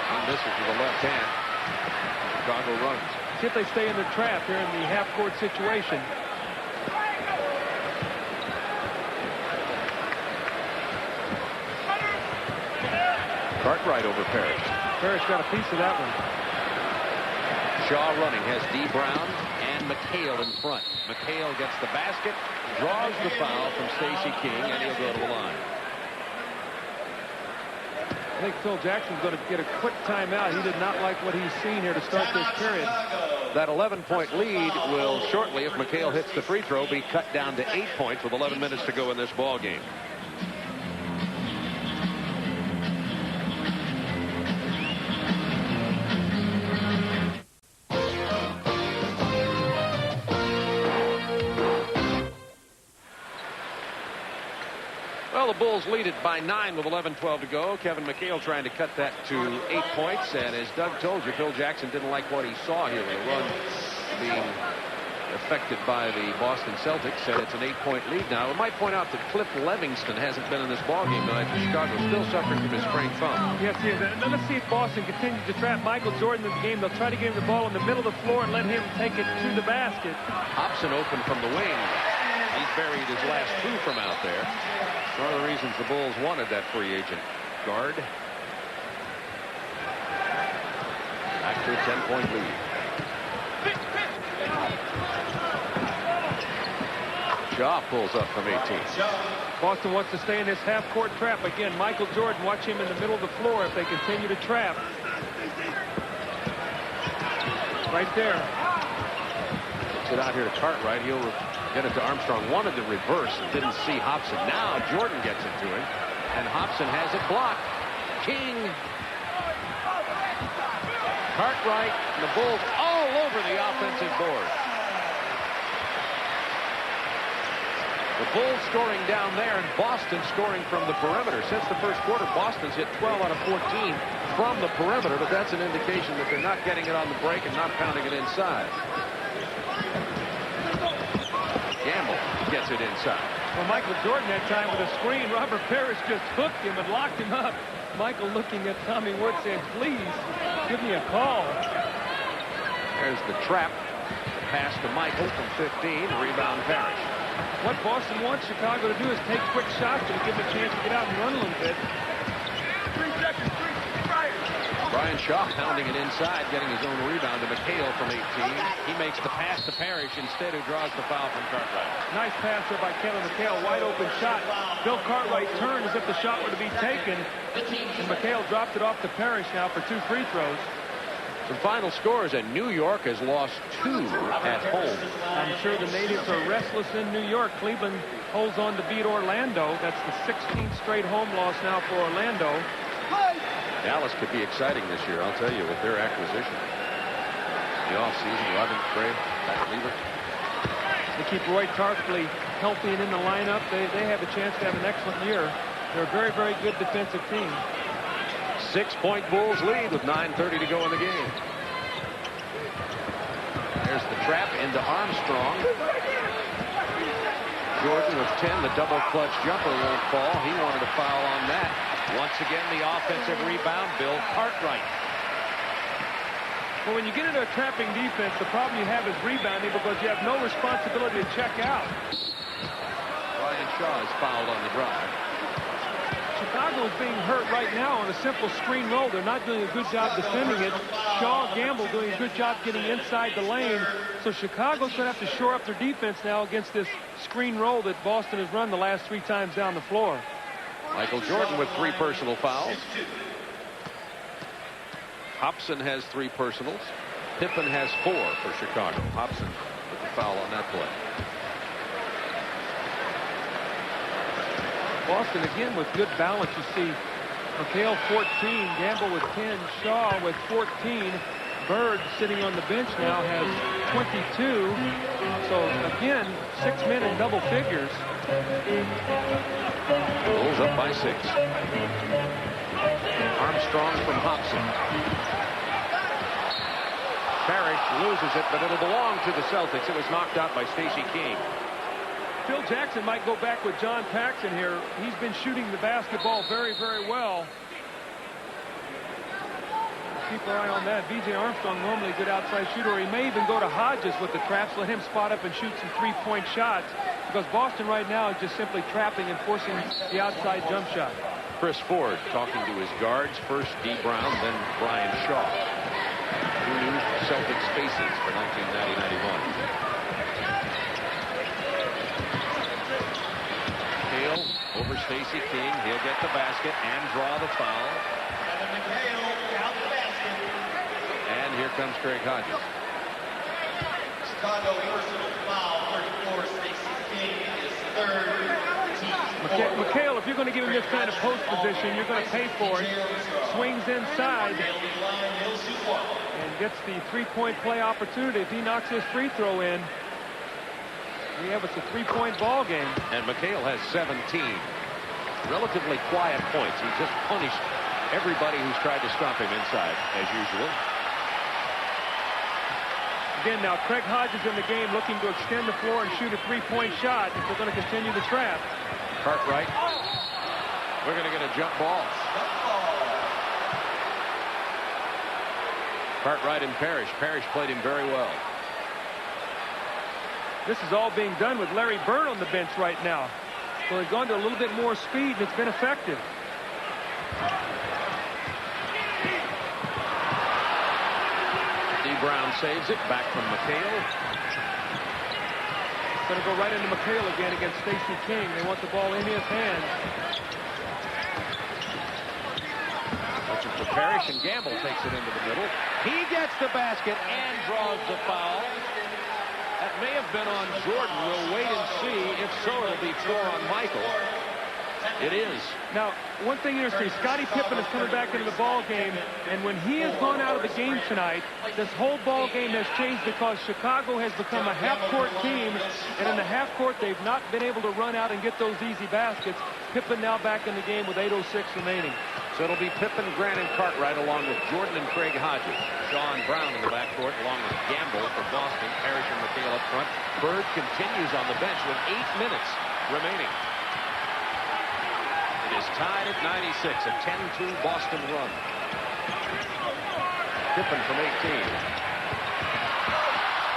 He misses with the left hand. Chicago runs. See if they stay in the trap here in the half-court situation. Cartwright over Parrish. Parrish got a piece of that one. Shaw running, has D. Brown and McHale in front. McHale gets the basket, draws the foul from Stacey King, and he'll go to the line. I think Phil Jackson's going to get a quick timeout. He did not like what he's seen here to start this period. That 11-point lead will shortly, if McHale hits the free throw, be cut down to 8 points with 11 minutes to go in this ball game. Well, the Bulls lead it by 9 with 11-12 to go. Kevin McHale trying to cut that to 8 points. And as Doug told you, Phil Jackson didn't like what he saw here. The run being affected by the Boston Celtics. Said it's an 8-point lead now. I might point out that Cliff Levingston hasn't been in this ballgame tonight for Chicago. Still suffering from his sprained thumb. Yes, he is. Let's see if Boston continues to trap Michael Jordan in the game. They'll try to give him the ball in the middle of the floor and let him take it to the basket. Hobson open from the wing. He's buried his last two from out there. One of the reasons the Bulls wanted that free agent guard. Back to a 10-point lead. Shaw pulls up from 18. Boston wants to stay in this half-court trap. Again, Michael Jordan, watch him in the middle of the floor if they continue to trap. Right there. Gets it out here to Cartwright. He'll get it to Armstrong. Wanted the reverse and didn't see Hobson. Now Jordan gets it to him. And Hobson has it blocked. King. Cartwright and the Bulls all over the offensive board. The Bulls scoring down there and Boston scoring from the perimeter. Since the first quarter, Boston's hit 12 out of 14 from the perimeter, but that's an indication that they're not getting it on the break and not pounding it inside. Gamble gets it inside. Well, Michael Jordan that time with a screen. Robert Parrish just hooked him and locked him up. Michael looking at Tommy Wood saying, please, give me a call. There's the trap. Pass to Michael from 15. Rebound Parrish. What Boston wants Chicago to do is take quick shots and give them a chance to get out and run a little bit. 3 seconds. Brian Shaw pounding it inside, getting his own rebound to McHale from 18. He makes the pass to Parrish instead, who draws the foul from Cartwright. Nice pass there by Kevin McHale. Wide open shot. Bill Cartwright turned as if the shot were to be taken. And McHale dropped it off to Parrish now for 2 free throws. Some final scores, and New York has lost 2 at home. I'm sure the natives are restless in New York. Cleveland holds on to beat Orlando. That's the 16th straight home loss now for Orlando. Dallas could be exciting this year, I'll tell you, with their acquisition. The offseason, Robin Cray, Pat Lever. They keep Roy Tarpley healthy and in the lineup. They have a chance to have an excellent year. They're a very, very good defensive team. 6-point Bulls lead with 9:30 to go in the game. There's the trap into Armstrong. Jordan with 10. The double clutch jumper won't fall. He wanted a foul on that. Once again, the offensive rebound, Bill Cartwright. Well, when you get into a trapping defense, the problem you have is rebounding because you have no responsibility to check out. Brian Shaw is fouled on the drive. Chicago is being hurt right now on a simple screen roll. They're not doing a good job defending it. Shaw, Gamble doing a good job getting inside the lane. So Chicago's going to have to shore up their defense now against this screen roll that Boston has run the last 3 times down the floor. Michael Jordan with 3 personal fouls. Hobson has 3 personals. Pippen has 4 for Chicago. Hobson with the foul on that play. Boston again with good balance. You see McHale 14, Gamble with 10, Shaw with 14, Bird, sitting on the bench now, has 22. So again, 6 men in double figures. Bulls up by 6. Armstrong from Hobson. Parrish loses it, but it'll belong to the Celtics. It was knocked out by Stacey King. Phil Jackson might go back with John Paxson here. He's been shooting the basketball very, very well. Keep our eye on that. B.J. Armstrong, normally a good outside shooter. He may even go to Hodges with the traps, let him spot up and shoot some three-point shots, because Boston right now is just simply trapping and forcing the outside jump shot. Chris Ford talking to his guards. First Dee Brown, then Brian Shaw. Two new Celtics faces for 1990-91. Hale over Stacey King. He'll get the basket and draw the foul. And here comes Craig Hodges. Chicago personal foul, 34, Stacey King is third. McHale, if you're going to give him this kind of post position, you're going to pay for it. Swings inside and gets the three-point play opportunity. If he knocks his free throw in, we have a three-point ball game. And McHale has 17. Relatively quiet points. He's just punished everybody who's tried to stop him inside, as usual. Again, now Craig Hodges in the game, looking to extend the floor and shoot a three-point shot if they're going to continue the trap. Cartwright. We're going to get a jump ball. Cartwright and Parrish. Parrish played him very well. This is all being done with Larry Bird on the bench right now. So they've gone to a little bit more speed, and it's been effective. Dee Brown saves it. Back from McHale. Going to go right into McHale again against Stacey King. They want the ball in his hands. Looking for Parrish, and Gamble takes it into the middle. He gets the basket and draws the foul. That may have been on Jordan. We'll wait and see. If so, it'll be 4 on Michael. It is. Now, one thing interesting, Scottie Pippen is coming back into the ball game, and when he has gone out of the game tonight, this whole ball game has changed because Chicago has become a half-court team, and in the half-court, they've not been able to run out and get those easy baskets. Pippen now back in the game with 8:06 remaining. So it'll be Pippen, Grant, and Cartwright along with Jordan and Craig Hodges. Shaw and Brown in the backcourt along with Gamble for Boston. Parrish and McHale up front. Bird continues on the bench with 8 minutes remaining. It is tied at 96, a 10-2 Boston run. Pippen from 18.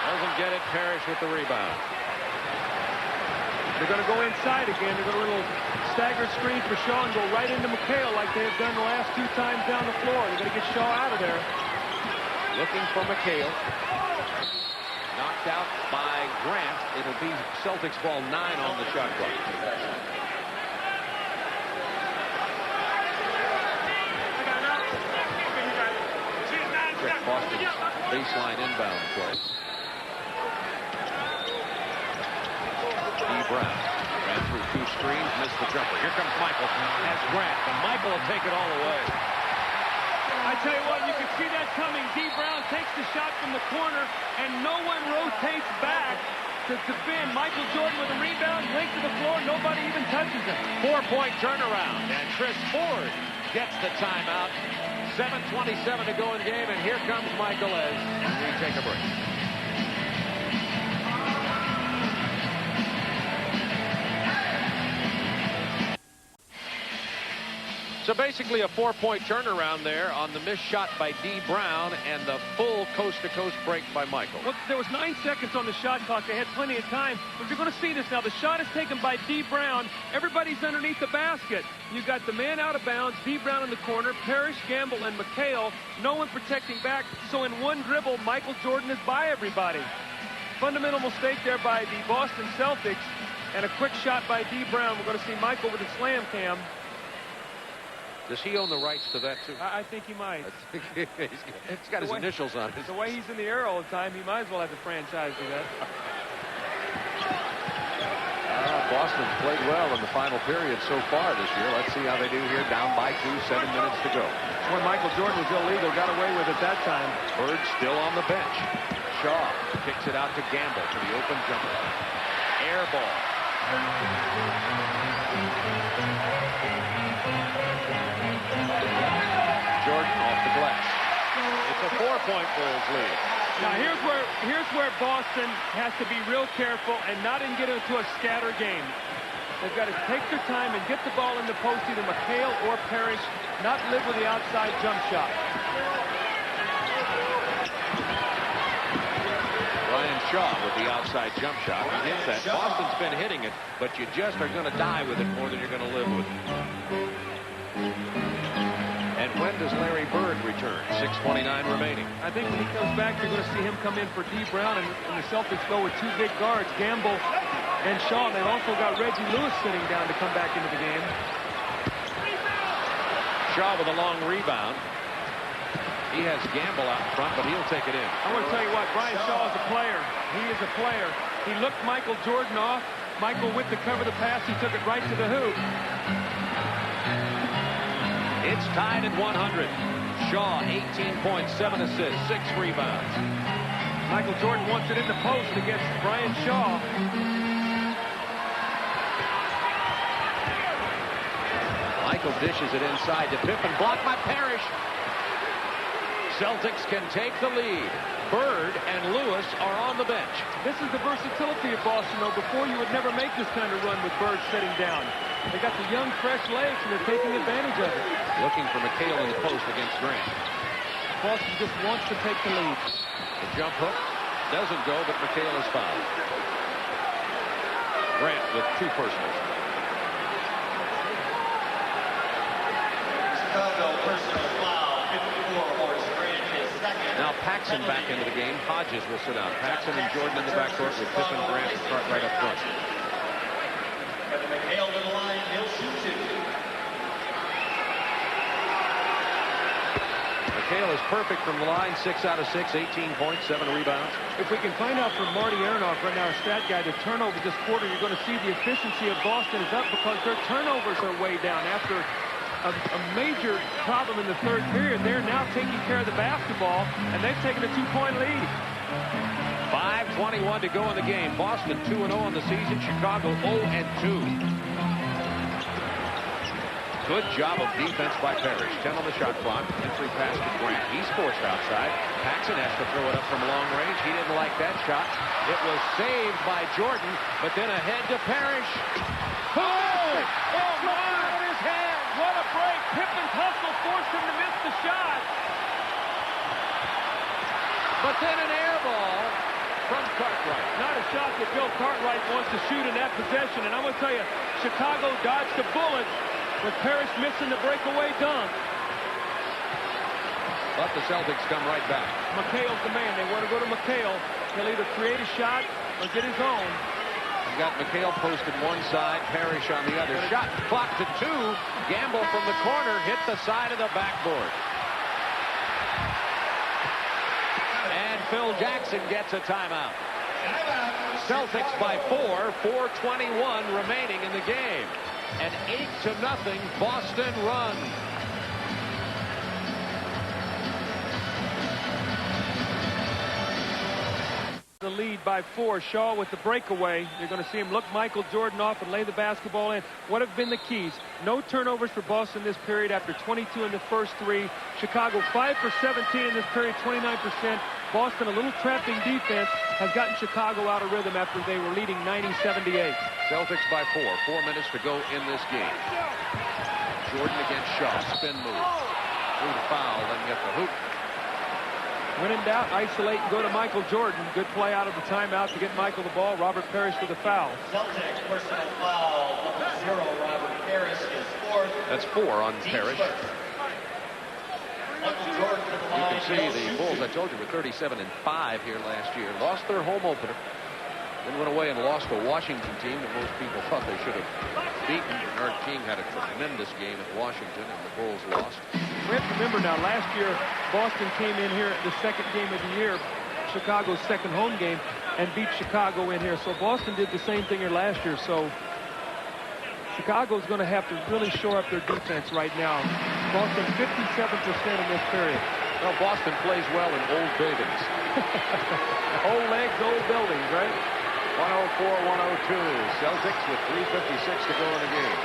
Doesn't get it. Parrish with the rebound. They're going to go inside again. They're going to little stagger screen for Shaw and go right into McHale like they have done the last 2 times down the floor. They're going to get Shaw out of there. Looking for McHale. Knocked out by Grant. It'll be Celtics ball 9 on the shot clock. Check Boston's baseline inbound play. Dee Brown ran through 2 screens, missed the jumper. Here comes Michael. Has Grant, and Michael will take it all away. I tell you what, you can see that coming. Dee Brown takes the shot from the corner, and no one rotates back to defend. Michael Jordan with a rebound, length to the floor, nobody even touches him. 4-point turnaround, and Chris Ford gets the timeout. 7:27 to go in game, and here comes Michael as we take a break. So basically a 4-point turnaround there on the missed shot by Dee Brown and the full coast-to-coast break by Michael. Well, there was 9 seconds on the shot clock. They had plenty of time. But you're going to see this now. The shot is taken by Dee Brown. Everybody's underneath the basket. You've got the man out of bounds, Dee Brown in the corner, Parrish, Gamble, and McHale. No one protecting back. So in one dribble, Michael Jordan is by everybody. Fundamental mistake there by the Boston Celtics. And a quick shot by Dee Brown. We're going to see Michael with a slam cam. Does he own the rights to that, too? I think he might. He's got his initials on it. The way he's in the air all the time, he might as well have the franchise do that. Boston's played well in the final period so far this year. Let's see how they do here. Down by 2, 7 minutes to go. When Michael Jordan was illegal, got away with it that time. Bird still on the bench. Shaw kicks it out to Gamble for the open jumper. Air ball. Jordan off the glass. It's a 4-point Bulls lead. Now here's where Boston has to be real careful and not get into a scatter game. They've got to take their time and get the ball in the post, either McHale or Parrish, not live with the outside jump shot. Brian Shaw with the outside jump shot. He hits that. Boston's been hitting it, but you just are going to die with it more than you're going to live with it. And when does Larry Bird return? 6:29 remaining. I think when he comes back, you're going to see him come in for D. Brown, and the Celtics go with two big guards, Gamble and Shaw. They've also got Reggie Lewis sitting down to come back into the game. Shaw with a long rebound. He has Gamble out front, but he'll take it in. I want to tell you what, Brian Shaw is a player. He is a player. He looked Michael Jordan off. Michael went to cover the pass. He took it right to the hoop. It's tied at 100. Shaw, 18 points, 7 assists, 6 rebounds. Michael Jordan wants it in the post against Brian Shaw. Michael dishes it inside to Pippen, blocked by Parrish. Celtics can take the lead. Bird and Lewis are on the bench. This is the versatility of Boston, though. Before, you would never make this kind of run with Bird sitting down. They got the young, fresh legs, and they're taking advantage of it. Looking for McHale in the post against Grant. Boston just wants to take the lead. The jump hook doesn't go, but McHale is fouled. Grant with 2 personals. Chicago personal foul, 54 Horace Grant, his second. Now Paxson back into the game. Hodges will sit out. Paxson and Jordan in the backcourt with Pippen, Grant, and Clark right up front. Kevin McHale to the line, he'll shoot 2. McHale is perfect from the line, 6 out of 6, 18 points, 7 rebounds. If we can find out from Marty Aronoff right now, our stat guy, the turnover this quarter, you're going to see the efficiency of Boston is up because their turnovers are way down. After a major problem in the third period, they're now taking care of the basketball, and they've taken a 2-point lead. 5:21 to go in the game. Boston 2-0 on the season. Chicago 0-2. Good job of defense by Parrish. 10 on the shot clock. Entry pass to Grant. He's forced outside. Paxson has to throw it up from long range. He didn't like that shot. It was saved by Jordan, but then ahead to Parrish. Oh! Oh, my! On his head! What a break. Pippen's hustle forced him to miss the shot. But then an air ball from Cartwright. Not a shot that Bill Cartwright wants to shoot in that possession. And I'm going to tell you, Chicago dodged a bullet with Parrish missing the breakaway dunk. But the Celtics come right back. McHale's the man. They want to go to McHale. He'll either create a shot or get his own. You've got McHale posted one side, Parrish on the other. Shot clock to 2. Gamble from the corner hit the side of the backboard. And Phil Jackson gets a timeout. Celtics by 4, 4:21 remaining in the game. An 8-0 Boston run. The lead by 4. Shaw with the breakaway. You're going to see him look Michael Jordan off and lay the basketball in. What have been the keys? No turnovers for Boston this period after 22 in the first 3. Chicago 5 for 17 in this period, 29%. Boston, a little trapped in defense, has gotten Chicago out of rhythm after they were leading 90-78. Celtics by 4. 4 minutes to go in this game. Jordan against Shaw. Spin move. Through the foul, then get the hoop. When in doubt, isolate and go to Michael Jordan. Good play out of the timeout to get Michael the ball. Robert Parrish for the foul. Celtics personal foul, number 0, Robert Parrish, is 4th. That's 4 on Parrish. Michael Jordan to the You line. can see the Bulls, I told you, were 37-5 here last year. Lost their home opener. Then went away and lost to a Washington team that most people thought they should have beaten. Bernard King had a tremendous game at Washington, and the Bulls lost. We have to remember now, last year, Boston came in here at the second game of the year, Chicago's second home game, and beat Chicago in here. So Boston did the same thing here last year. So Chicago's going to have to really shore up their defense right now. Boston 57% in this period. Well, Boston plays well in old buildings. Old legs, old buildings, right? 104-102. Celtics with 3:56 to go in the game.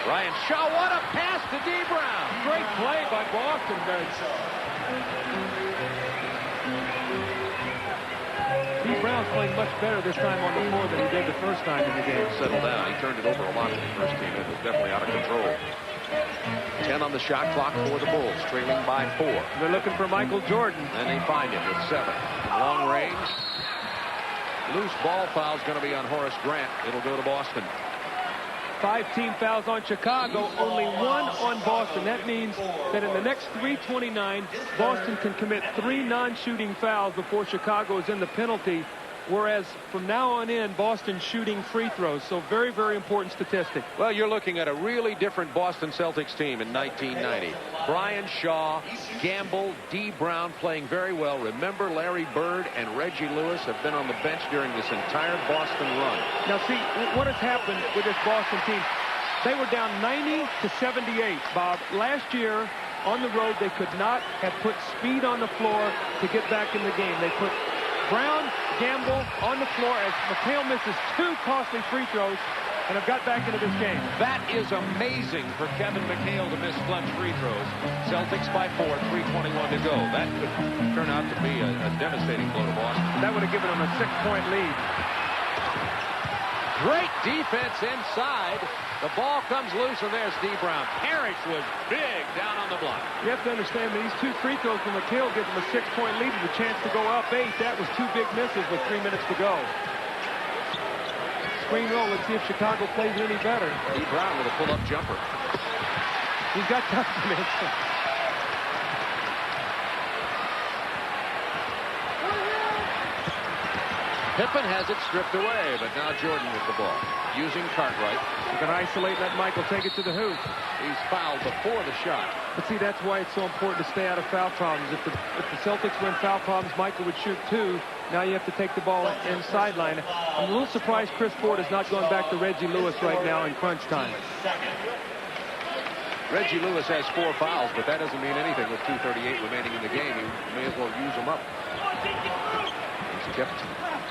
Ryan Shaw, what a pass to D. Brown. Great play by Boston, guys. D. Brown's playing much better this time on the floor than he did the first time in the game. Settled down. He turned it over a lot when he first came in. It was definitely out of control. 10 on the shot clock for the Bulls, trailing by 4. They're looking for Michael Jordan. And they find him with 7. Long range. Loose ball foul is going to be on Horace Grant. It'll go to Boston. 5 team fouls on Chicago, only 1 on Boston. That means that in the next 3:29, Boston can commit 3 non-shooting fouls before Chicago is in the penalty, whereas from now on in, Boston's shooting free throws. So very, very important statistic. Well, you're looking at a really different Boston Celtics team in 1990. Brian Shaw, Gamble, D. Brown playing very well. Remember, Larry Bird and Reggie Lewis have been on the bench during this entire Boston run. Now, see, what has happened with this Boston team? They were down 90-78, Bob. Last year, on the road, they could not have put speed on the floor to get back in the game. They put Brown, Gamble on the floor as McHale misses 2 costly free throws and have got back into this game. That is amazing for Kevin McHale to miss clutch free throws. Celtics by 4, 3:21 to go. That could turn out to be a devastating blow to Boston. That would have given them a 6-point lead. Great defense inside. The ball comes loose, and there's D. Brown. Parrish was big down on the block. You have to understand that these 2 free throws from McHale give them a 6-point lead with a chance to go up 8. That was 2 big misses with 3 minutes to go. Screen roll. Let's see if Chicago plays any better. D. Brown with a pull-up jumper. He's got confidence. Pippen has it stripped away, but now Jordan with the ball. Using Cartwright. You can isolate, let Michael take it to the hoop. He's fouled before the shot. But see, that's why it's so important to stay out of foul problems. If the Celtics win foul problems, Michael would shoot 2. Now you have to take the ball in sideline. I'm a little surprised Chris Ford has not gone back to Reggie Lewis right now in crunch time. Reggie Lewis has 4 fouls, but that doesn't mean anything with 2:38 remaining in the game. He may as well use them up. He's kept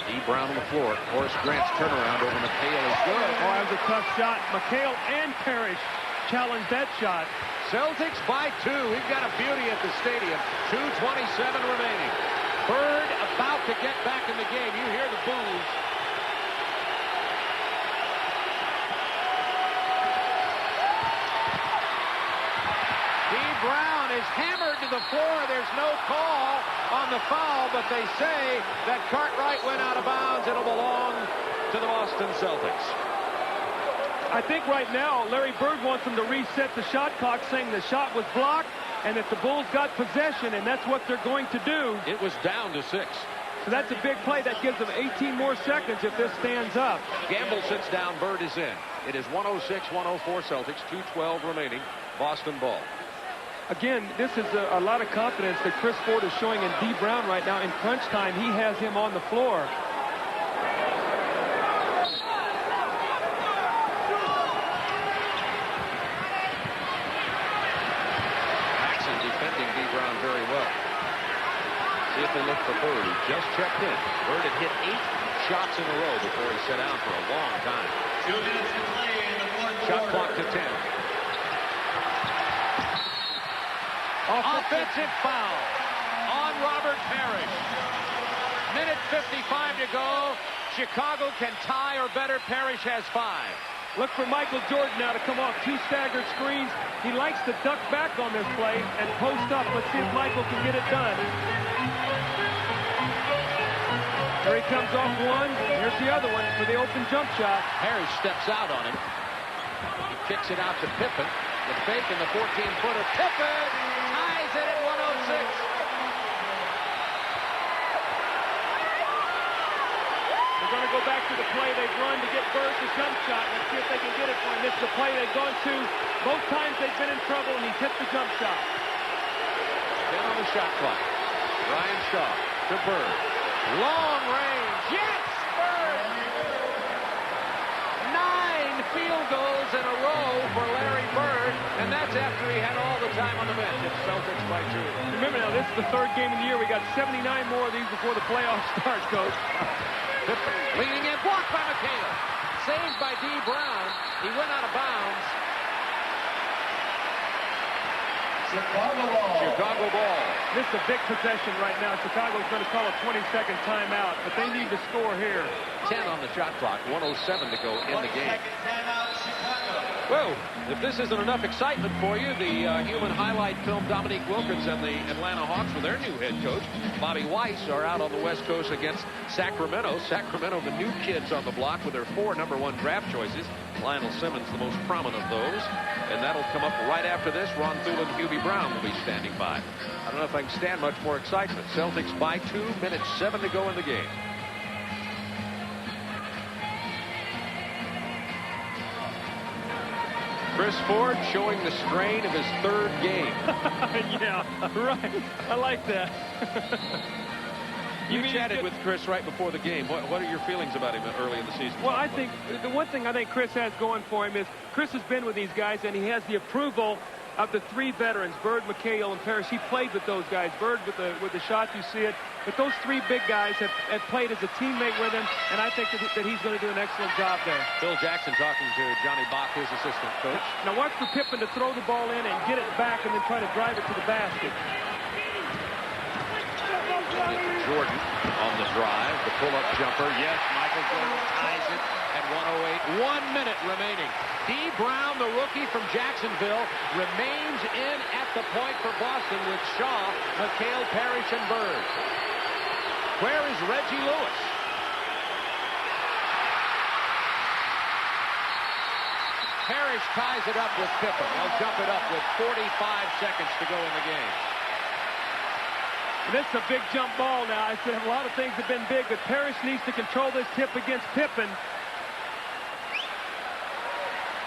D. Brown on the floor. Horace Grant's turnaround over McHale is good. Oh, that was a tough shot. McHale and Parrish challenged that shot. Celtics by 2. We've got a beauty at the stadium. 2:27 remaining. Bird about to get back in the game. You hear the boos. D. Brown is hammered to the floor. There's no call on the foul, but they say that Cartwright went out of bounds. It'll belong to the Boston Celtics. I think right now Larry Bird wants them to reset the shot clock, saying the shot was blocked and that the Bulls got possession, and that's what they're going to do. It was down to 6. So that's a big play. That gives them 18 more seconds if this stands up. Gamble sits down. Bird is in. It is 106-104 Celtics. 2:12 remaining. Boston ball. Again, this is a lot of confidence that Chris Ford is showing in D. Brown right now. In crunch time, he has him on the floor. Paxson defending D. Brown very well. See if they look for Bird. He just checked in. Bird had hit 8 shots in a row before he sat down for a long time. 2 minutes to play in the fourth Shot quarter. clock to 10. Offensive foul on Robert Parrish. Minute 55 to go. Chicago can tie or better. Parrish has 5. Look for Michael Jordan now to come off 2 staggered screens. He likes to duck back on this play and post up. Let's see if Michael can get it done. Here he comes off 1. Here's the other one for the open jump shot. Parrish steps out on him. He kicks it out to Pippen. The fake and the 14-footer. Pippen ties it at 106. They're going to go back to the play they've run to get Bird the jump shot. Let's see if they can get it for him. This is the play they've gone to. Both times they've been in trouble, and he's hit the jump shot. 10 on the shot clock. Ryan Shaw to Bird. Long range. Yes, Bird! 9 field goals in a row for Larry Bird. And that's after he had all the time on the bench. It's Celtics by 2. Remember now, this is the third game of the year. We got 79 more of these before the playoffs start, Coach. Pippen leaning in, blocked by McHale. Saved by D. Brown. He went out of bounds. Chicago ball. This is a big possession right now. Chicago's going to call a 20-second timeout, but they need to score here. 10 on the shot clock, 1:07 to go in the game. Well, if this isn't enough excitement for you, the human highlight film Dominique Wilkins and the Atlanta Hawks with their new head coach, Bobby Weiss, are out on the West Coast against Sacramento. Sacramento, the new kids on the block with their 4 #1 draft choices. Lionel Simmons, the most prominent of those. And that'll come up right after this. Ron Thulin and Hubie Brown will be standing by. I don't know if I can stand much more excitement. Celtics by 2, minutes 7 to go in the game. Chris Ford showing the strain of his 3rd game. Yeah, right. I like that. You chatted with Chris right before the game. What are your feelings about him early in the season? Well, I think the one thing I think Chris has going for him is Chris has been with these guys, and he has the approval of the 3 veterans, Bird, McHale, and Parrish. He played with those guys. Bird with the shot, you see it. But those 3 big guys have played as a teammate with him, and I think that he's going to do an excellent job there. Phil Jackson talking to Johnny Bach, his assistant coach. Now watch for Pippen to throw the ball in and get it back and then try to drive it to the basket. Jordan on the drive, the pull-up jumper. Yes, Michael Jordan ties it at 1:08. 1 minute remaining. D. Brown, the rookie from Jacksonville, remains in at the point for Boston with Shaw, McHale, Parrish, and Bird. Where is Reggie Lewis? Parrish ties it up with Pippen. They'll jump it up with 45 seconds to go in the game. This is a big jump ball now. I said a lot of things have been big, but Parrish needs to control this tip against Pippen.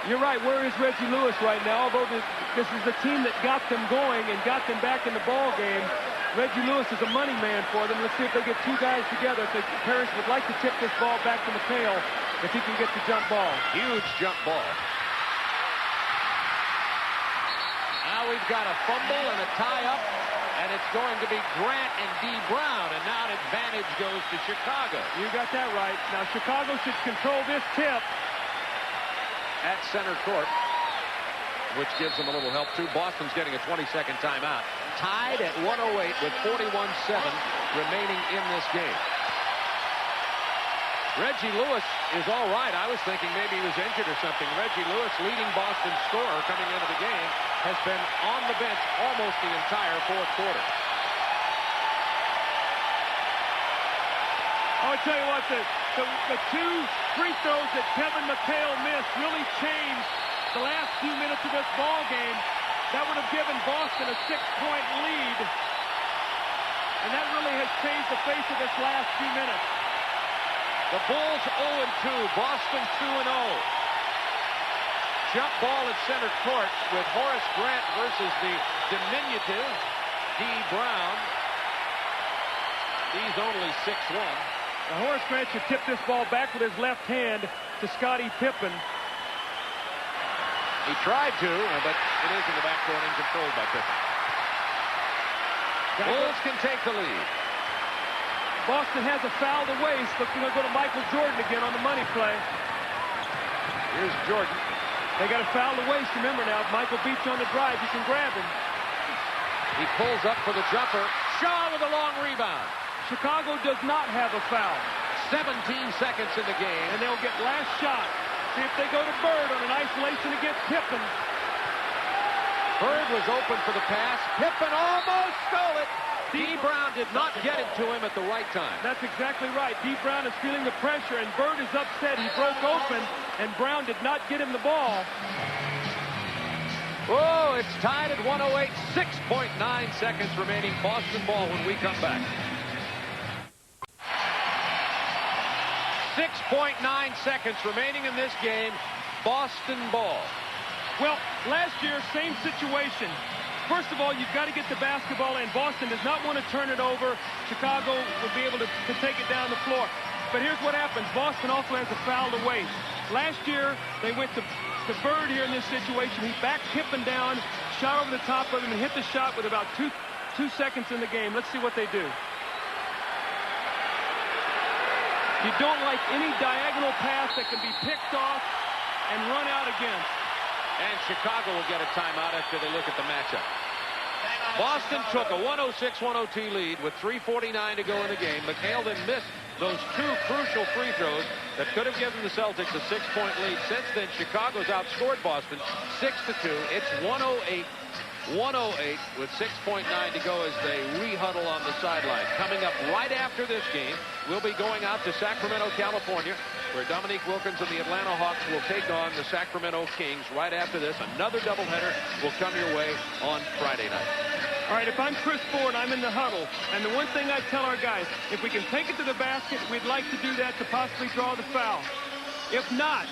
You're right. Where is Reggie Lewis right now? Although this is the team that got them going and got them back in the ball game, Reggie Lewis is a money man for them. Let's see if they get 2 guys together. If Parrish would like to tip this ball back to McHale, if he can get the jump ball. Huge jump ball. Now we've got a fumble and a tie-up, and it's going to be Grant and D. Brown, and now an advantage goes to Chicago. You got that right. Now Chicago should control this tip. At center court, which gives them a little help, too. Boston's getting a 20-second timeout. Tied at 1:08 with 41-7 remaining in this game. Reggie Lewis is all right. I was thinking maybe he was injured or something. Reggie Lewis, leading Boston scorer coming into the game, has been on the bench almost the entire 4th quarter. I'll tell you what, the 2 free throws that Kevin McHale missed really changed the last few minutes of this ball game. That would have given Boston a 6-point lead. And that really has changed the face of this last few minutes. The Bulls 0-2, Boston 2-0. Jump ball at center court with Horace Grant versus the diminutive D. Brown. He's only 6'1". Now, Horace Grant should tip this ball back with his left hand to Scottie Pippen. He tried to, but it is in the backcourt and controlled by Pippen. Bulls can take the lead. Boston has a foul to waste. Looking to go to Michael Jordan again on the money play. Here's Jordan. They got a foul to waste. Remember now, if Michael beats you on the drive, you can grab him. He pulls up for the jumper. Shaw with a long rebound. Chicago does not have a foul. 17 seconds in the game. And they'll get last shot. See if they go to Bird on an isolation against Pippen. Bird was open for the pass. Pippen almost stole it. D. Brown did not get it to him at the right time. That's exactly right. D. Brown is feeling the pressure, and Bird is upset. He broke open, and Brown did not get him the ball. Oh, it's tied at 1:08. 6.9 seconds remaining. Boston ball when we come back. 6.9 seconds remaining in this game. Boston ball. Well, last year, same situation. First of all, you've got to get the basketball in. Boston does not want to turn it over. Chicago would be able to take it down the floor. But here's what happens. Boston also has a foul to waste. Last year, they went to to Bird here in this situation. He backed Pippen down, shot over the top of him, and hit the shot with about two seconds in the game. Let's see what they do. You don't like any diagonal pass that can be picked off and run out against. And Chicago will get a timeout after they look at the matchup. Boston took a 106-102 lead with 3:49 to go in the game. McHale then missed those two crucial free throws that could have given the Celtics a 6-point lead. Since then, Chicago's outscored Boston 6-2. It's 108 with 6.9 to go as they re-huddle on the sideline. Coming up right after this game, we'll be going out to Sacramento, California, where Dominique Wilkins and the Atlanta Hawks will take on the Sacramento Kings. Right after this, another doubleheader will come your way on Friday night. All right, if I'm Chris Ford, I'm in the huddle. And the one thing I tell our guys, if we can take it to the basket, we'd like to do that to possibly draw the foul. If not,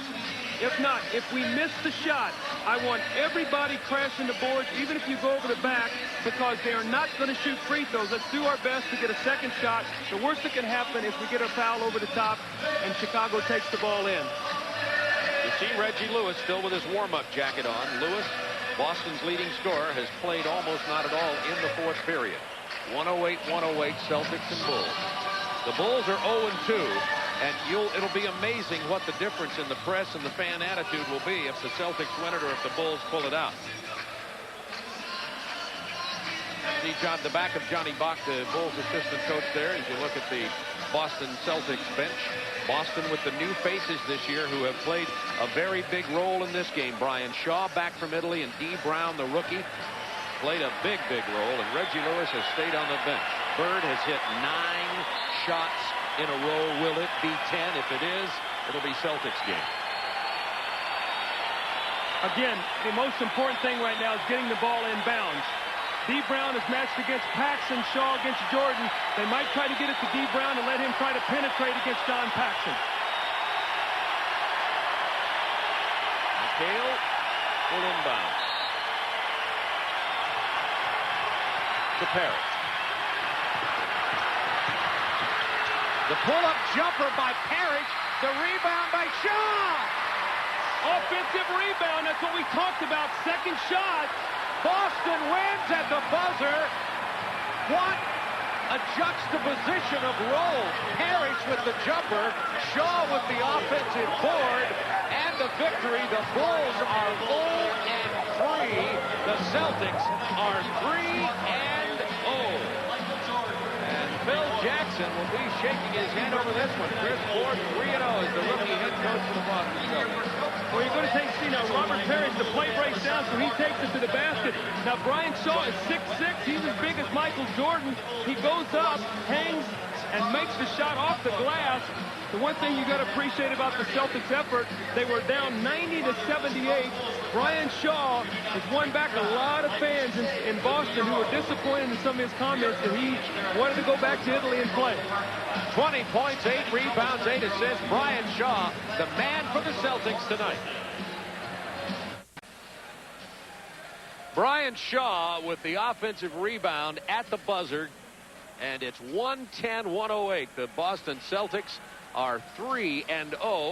if we miss the shot, I want everybody crashing the boards, even if you go over the back, because they are not going to shoot free throws. Let's do our best to get a second shot. The worst that can happen is we get a foul over the top, and Chicago takes the ball in. You see Reggie Lewis still with his warm-up jacket on. Lewis, Boston's leading scorer, has played almost not at all in the fourth period. 108-108 Celtics and Bulls. The Bulls are 0-2. And it'll be amazing what the difference in the press and the fan attitude will be if the Celtics win it or if the Bulls pull it out. See the back of Johnny Bach, the Bulls assistant coach there, as you look at the Boston Celtics bench. Boston with the new faces this year who have played a very big role in this game. Brian Shaw back from Italy, and Dee Brown, the rookie, played a big role, and Reggie Lewis has stayed on the bench. Bird has hit 9 shots in a row. Will it be 10? If it is, it'll be Celtics game. Again, the most important thing right now is getting the ball in bounds. Dee Brown is matched against Paxson, Shaw against Jordan. They might try to get it to Dee Brown and let him try to penetrate against John Paxson. McHale will inbound. To Parrish. The pull-up jumper by Parrish. The rebound by Shaw. Offensive rebound. That's what we talked about. Second shot. Boston wins at the buzzer. What a juxtaposition of roles. Parrish with the jumper. Shaw with the offensive board. And the victory. The Bulls are 0-3. The Celtics are 3-0. Phil Jackson will be shaking his head over this one. Chris Ford, 3-0 as the rookie head coach for the Boston Celtics. Well, you're going to see now Robert Parrish, the play breaks down, so he takes it to the basket. Now Brian Shaw is 6'6". He's as big as Michael Jordan. He goes up, hangs, and makes the shot off the glass. The one thing you got to appreciate about the Celtics' effort, they were down 90-78. Brian Shaw has won back a lot of fans in Boston who were disappointed in some of his comments that he wanted to go back to Italy and play. 20 points, 8 rebounds, 8 assists. Brian Shaw, the man for the Celtics tonight. Brian Shaw with the offensive rebound at the buzzer. And it's 110-108. The Boston Celtics are 3-0,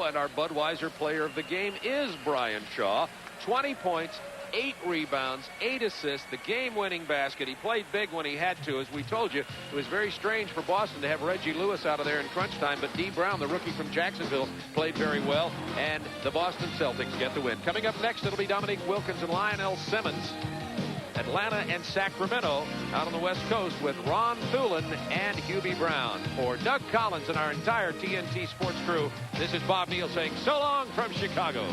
and our Budweiser player of the game is Brian Shaw. 20 points, 8 rebounds, 8 assists, the game-winning basket. He played big when he had to. As we told you, it was very strange for Boston to have Reggie Lewis out of there in crunch time, but Dee Brown, the rookie from Jacksonville, played very well, and the Boston Celtics get the win. Coming up next, it'll be Dominique Wilkins and Lionel Simmons. Atlanta and Sacramento out on the West Coast with Ron Thulin and Hubie Brown. For Doug Collins and our entire TNT Sports crew, this is Bob Neal saying so long from Chicago.